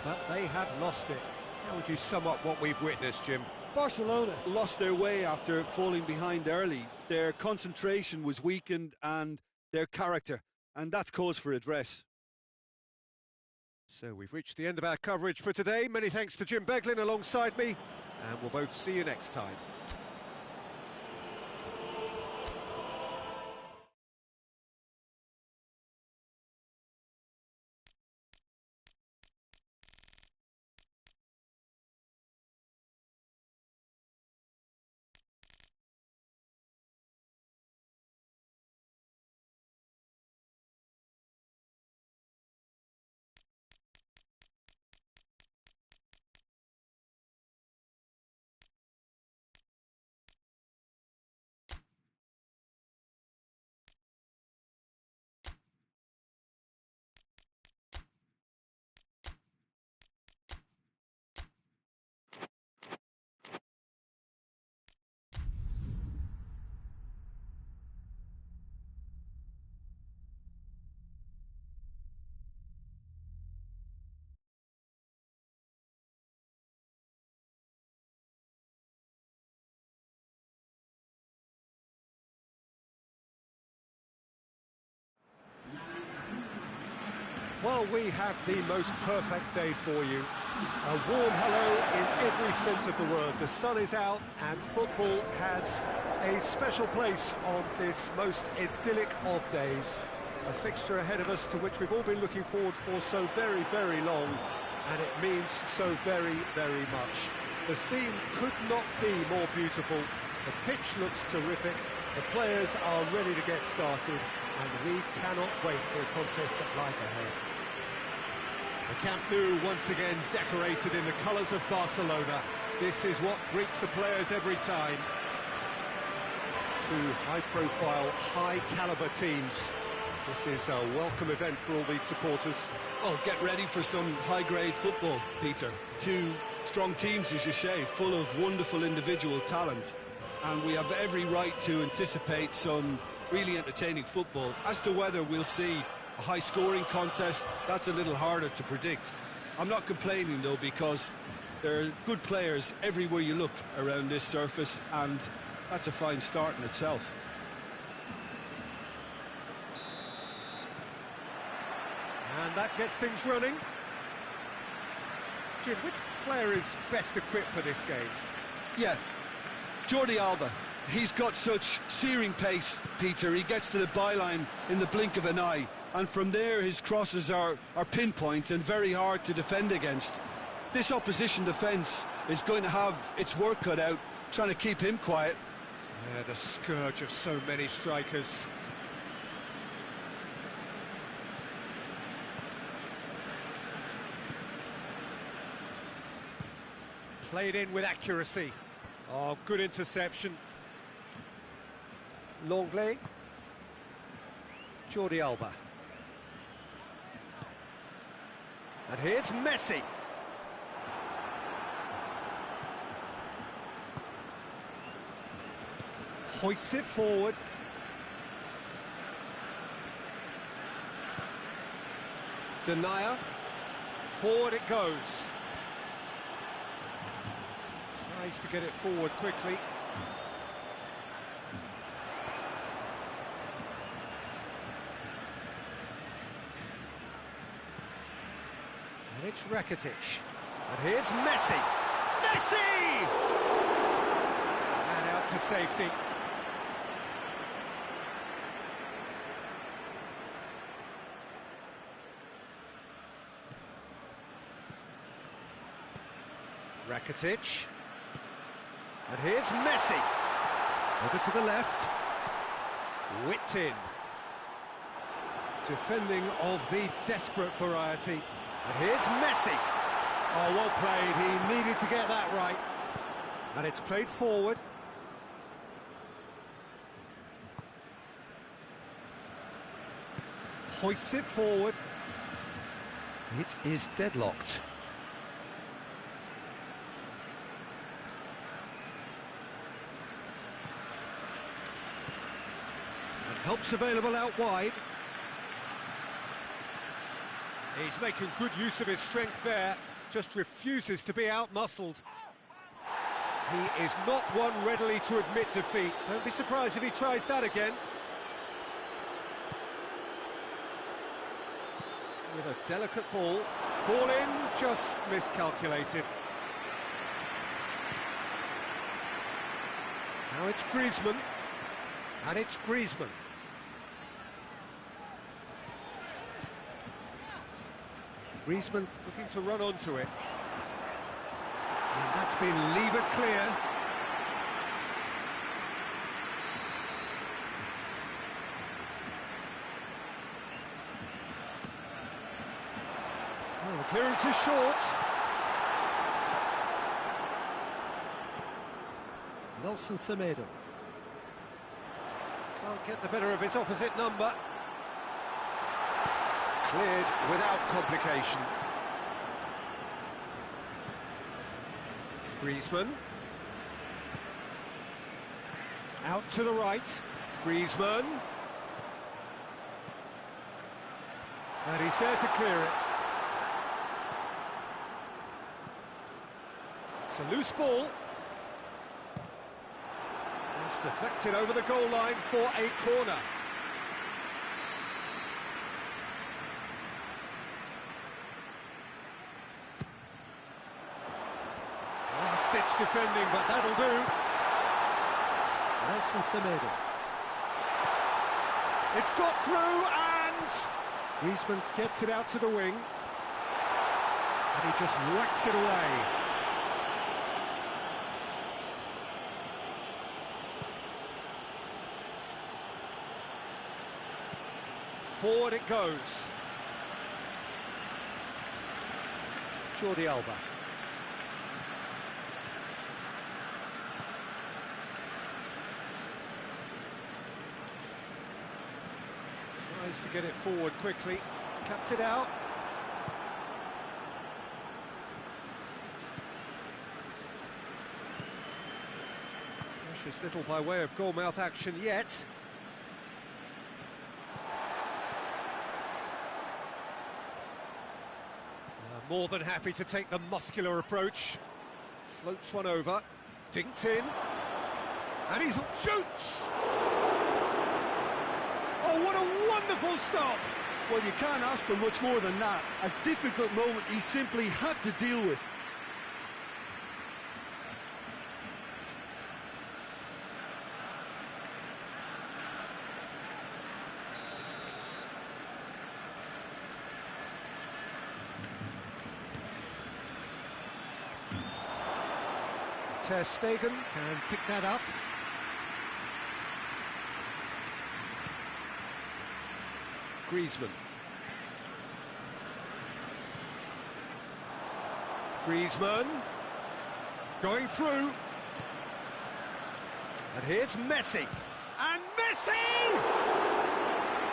but they have lost it. How would you sum up what we've witnessed, Jim? Barcelona lost their way after falling behind early. their concentration was weakened and their character, and that's cause for address. So we've reached the end of our coverage for today. Many thanks to Jim Beglin alongside me, and we'll both see you next time. Well, we have the most perfect day for you. A warm hello in every sense of the word. The sun is out and football has a special place on this most idyllic of days. A fixture ahead of us to which we've all been looking forward for so very, very long, and it means so very, very much. The scene could not be more beautiful. The pitch looks terrific. The players are ready to get started, and we cannot wait for the contest that lies ahead. The Camp Nou once again decorated in the colours of Barcelona. This is what greets the players every time. Two high-profile, high-caliber teams. This is a welcome event for all these supporters. Oh, get ready for some high-grade football, Peter. Two strong teams, as you say, full of wonderful individual talent. And we have every right to anticipate some really entertaining football. As to whether we'll see a high-scoring contest, that's a little harder to predict. I'm not complaining, though, because there are good players everywhere you look around this surface, and that's a fine start in itself. And that gets things running. Jim, which player is best equipped for this game? Yeah, Jordi Alba. He's got such searing pace, Peter. He gets to the byline in the blink of an eye, and from there his crosses are pinpoint and very hard to defend against. This opposition defence is going to have its work cut out trying to keep him quiet. Yeah, the scourge of so many strikers. Played in with accuracy. Oh, good interception. Longley. Jordi Alba. And here's Messi. Hoists it forward. Denier. Forward it goes. Tries to get it forward quickly. And it's Rakitic. And here's Messi. Messi! And out to safety. Rakitic. And here's Messi. Over to the left. Whipped in. Defending of the desperate variety. And here's Messi. Oh, well played. He needed to get that right. And it's played forward. Hoists it forward. It is deadlocked. And help's available out wide. He's making good use of his strength there, just refuses to be out-muscled. He is not one readily to admit defeat. Don't be surprised if he tries that again. With a delicate ball. Ball in, just miscalculated. Now it's Griezmann. And it's Griezmann. Griezmann looking to run onto it. And that's been levered clear. Well, the clearance is short. Nelson Semedo. Can't get the better of his opposite number. Cleared without complication. Griezmann. Out to the right. Griezmann. And he's there to clear it. It's a loose ball. Just deflected over the goal line for a corner. Last-ditch defending, but that'll do. Nelson Semedo. It's got through, and Griezmann gets it out to the wing. And he just whacks it away. Forward it goes. Jordi Alba. Tries to get it forward quickly. Cuts it out. Precious little by way of goalmouth action yet. More than happy to take the muscular approach. Floats one over. Dinked in. And he shoots! Oh, what a wonderful stop! Well, you can't ask for much more than that. A difficult moment he simply had to deal with. Ter Stegen can pick that up. Griezmann. Griezmann. Going through. And here's Messi. And Messi!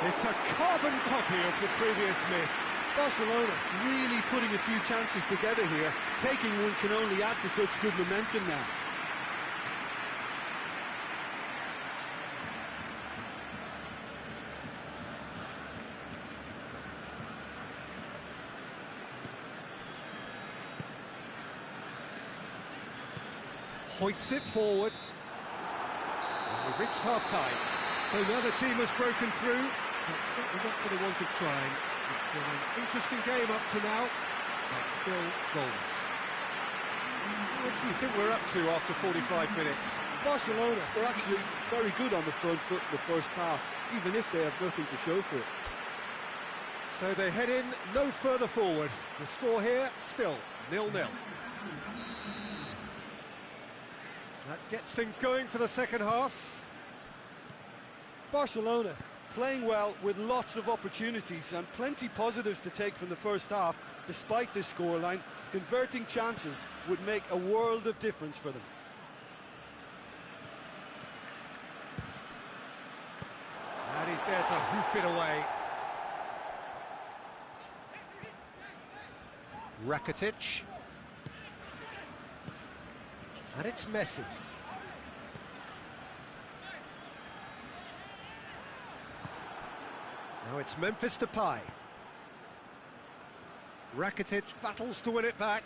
It's a carbon copy of the previous miss. Barcelona really putting a few chances together here. Taking one can only add to such good momentum now. Hoists it forward. And we've reached half-time. So now the team has broken through. That's certainly not what they wanted trying. It's been an interesting game up to now, but still goals. What do you think we're up to after 45 minutes? Barcelona were actually very good on the front foot in the first half, even if they have nothing to show for it. So they head in no further forward. The score here, still 0-0. That gets things going for the second half. Barcelona playing well with lots of opportunities and plenty positives to take from the first half. Despite this scoreline, converting chances would make a world of difference for them. And he's there to hoof it away. Rakitic. And it's Messi. Now it's Memphis Depay. Rakitic battles to win it back.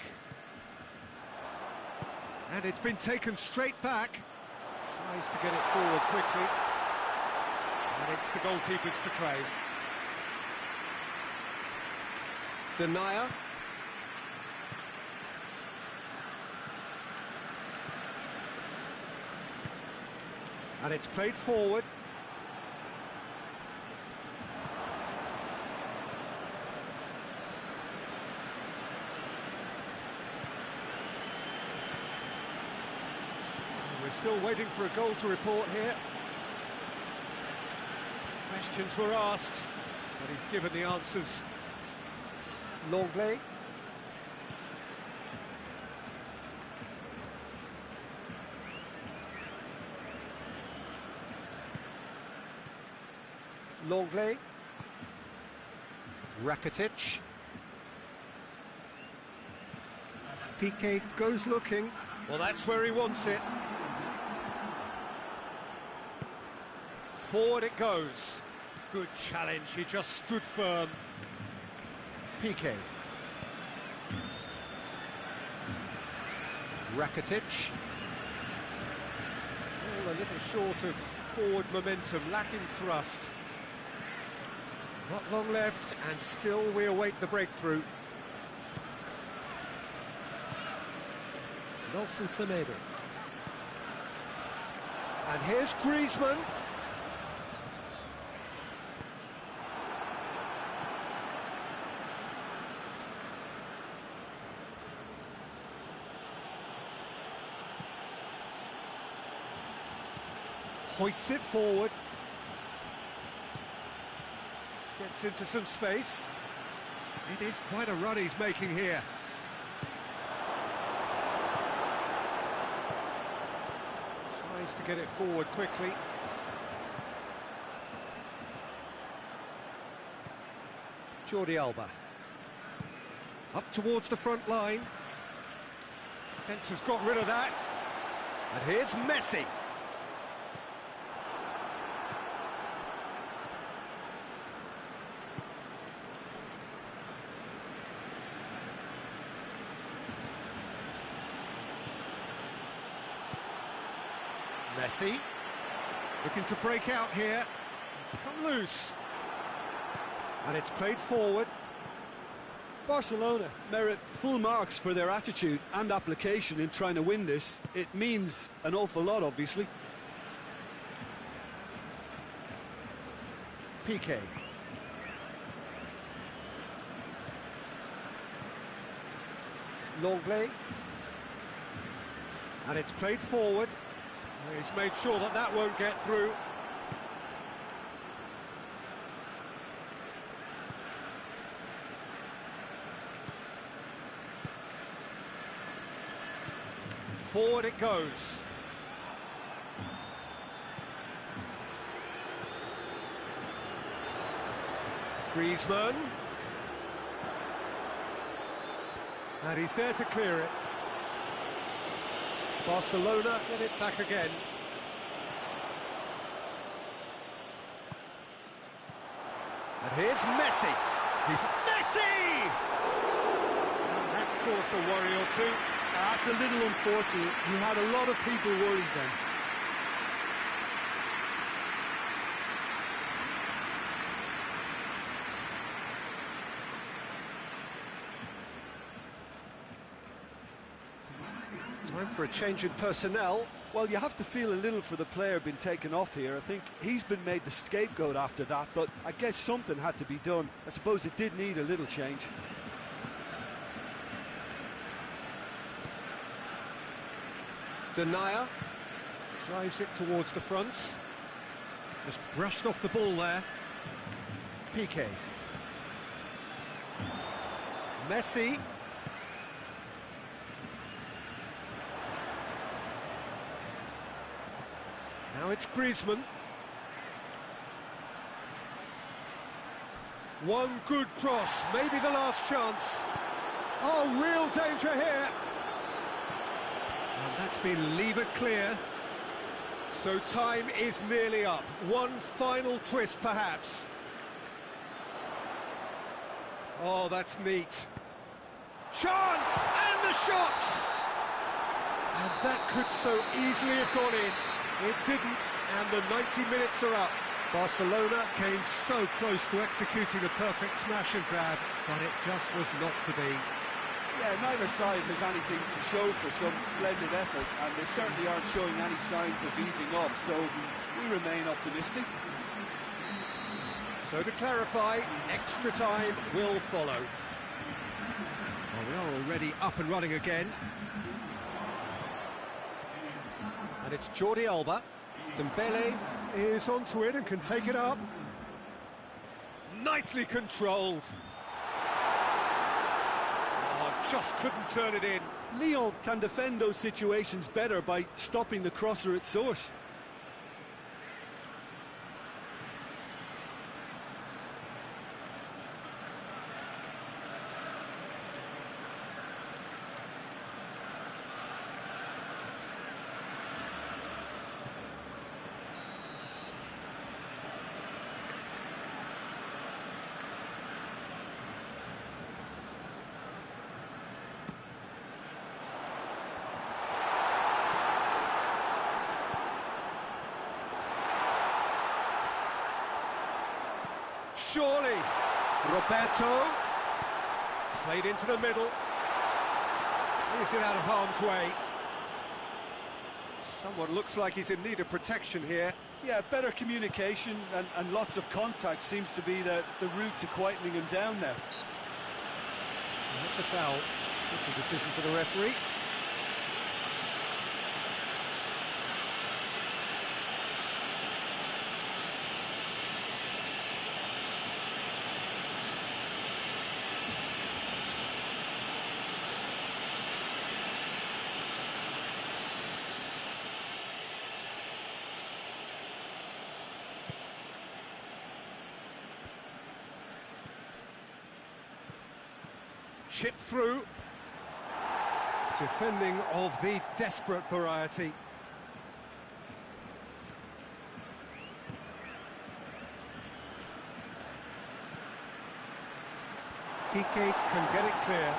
And it's been taken straight back. Tries to get it forward quickly. And it's the goalkeepers to claim. Denier. And it's played forward. We're still waiting for a goal to report here. Questions were asked, but he's given the answers. Longley. Longley. Rakitic. Piqué goes looking. Well, that's where he wants it. Forward it goes. Good challenge, he just stood firm. Piqué. Rakitic. All a little short of forward momentum, lacking thrust. Not long left, and still we await the breakthrough. Nelson Semedo. And here's Griezmann. Hoists it forward. Gets into some space. It is quite a run he's making here. Tries to get it forward quickly. Jordi Alba. Up towards the front line. Defence has got rid of that. And here's Messi. Messi, looking to break out here. It's come loose. And it's played forward. Barcelona merit full marks for their attitude and application in trying to win this. It means an awful lot, obviously. Piqué. Longley. And it's played forward. He's made sure that that won't get through. Forward it goes. Griezmann. And he's there to clear it. Barcelona get it back again. And here's Messi. He's Messi! And that's caused a worry or two. That's a little unfortunate. He had a lot of people worried then. Time for a change in personnel. Well, you have to feel a little for the player being taken off here. I think he's been made the scapegoat after that, but I guess something had to be done. I suppose it did need a little change. Denier drives it towards the front. Just brushed off the ball there. Piqué. Messi. Now it's Griezmann. One good cross, maybe the last chance. Oh, real danger here. And that's been levered clear. So time is nearly up. One final twist, perhaps. Oh, that's neat. Chance! And the shot! And that could so easily have gone in. It didn't, and the 90 minutes are up. Barcelona came so close to executing a perfect smash and grab, but it just was not to be. Yeah, neither side has anything to show for some splendid effort, and they certainly aren't showing any signs of easing off, so we remain optimistic. So to clarify, extra time will follow. Well, we are already up and running again. And it's Jordi Alba. Dembele is onto it and can take it up. Nicely controlled. Oh, just couldn't turn it in. Lyon can defend those situations better by stopping the crosser at source. Surely, Roberto, played into the middle, clears it out of harm's way. Someone looks like he's in need of protection here. Yeah, better communication and lots of contact seems to be the route to quietening him down now. And that's a foul. Simple decision for the referee. Chip through. Defending of the desperate variety. Piqué can get it clear.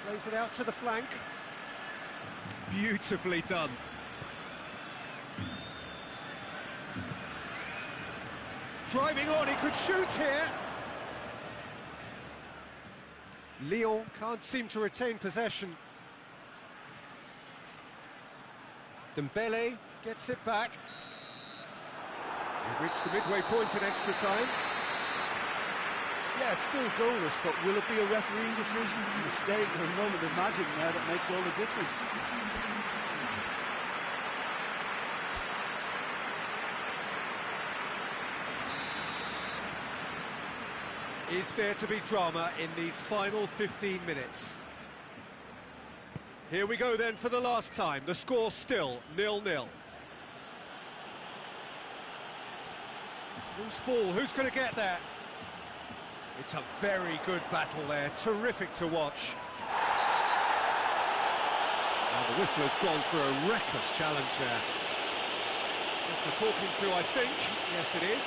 Plays it out to the flank. Beautifully done. Driving on, he could shoot here. Lyon can't seem to retain possession. Dembele gets it back. We've reached the midway point in extra time. Yeah, it's still goalless, but will it be a refereeing decision, a mistake, or a moment of magic now that makes all the difference? Is there to be drama in these final 15 minutes? Here we go then for the last time. The score still 0-0. Loose ball, who's going to get there? It's a very good battle there, terrific to watch. Well, the whistle has gone for a reckless challenge there. Just the talking to, I think. Yes, it is.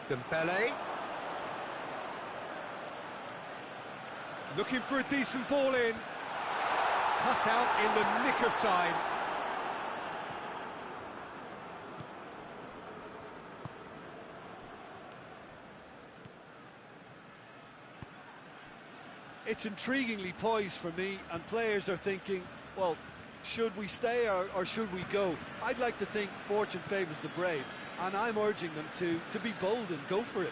Dembele. Looking for a decent ball in. Cut out in the nick of time. It's intriguingly poised for me, and players are thinking, well, should we stay or should we go? I'd like to think fortune favours the brave, and I'm urging them to be bold and go for it.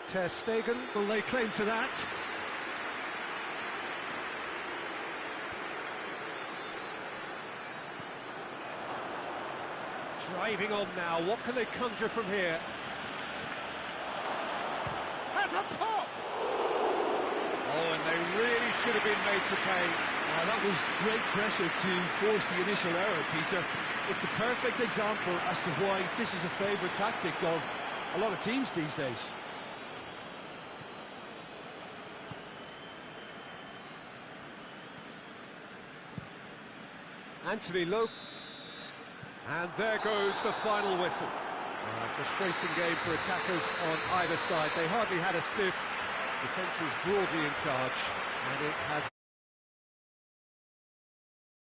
Ter Stegen will lay claim to that. Driving on now, what can they conjure from here? Has a pop! Oh, and really should have been made to pay. That was great pressure to force the initial error, Peter. It's the perfect example as to why this is a favourite tactic of a lot of teams these days. Anthony Lowe. And there goes the final whistle. Frustrating game for attackers on either side. They hardly had a sniff. Defence was broadly in charge, and it has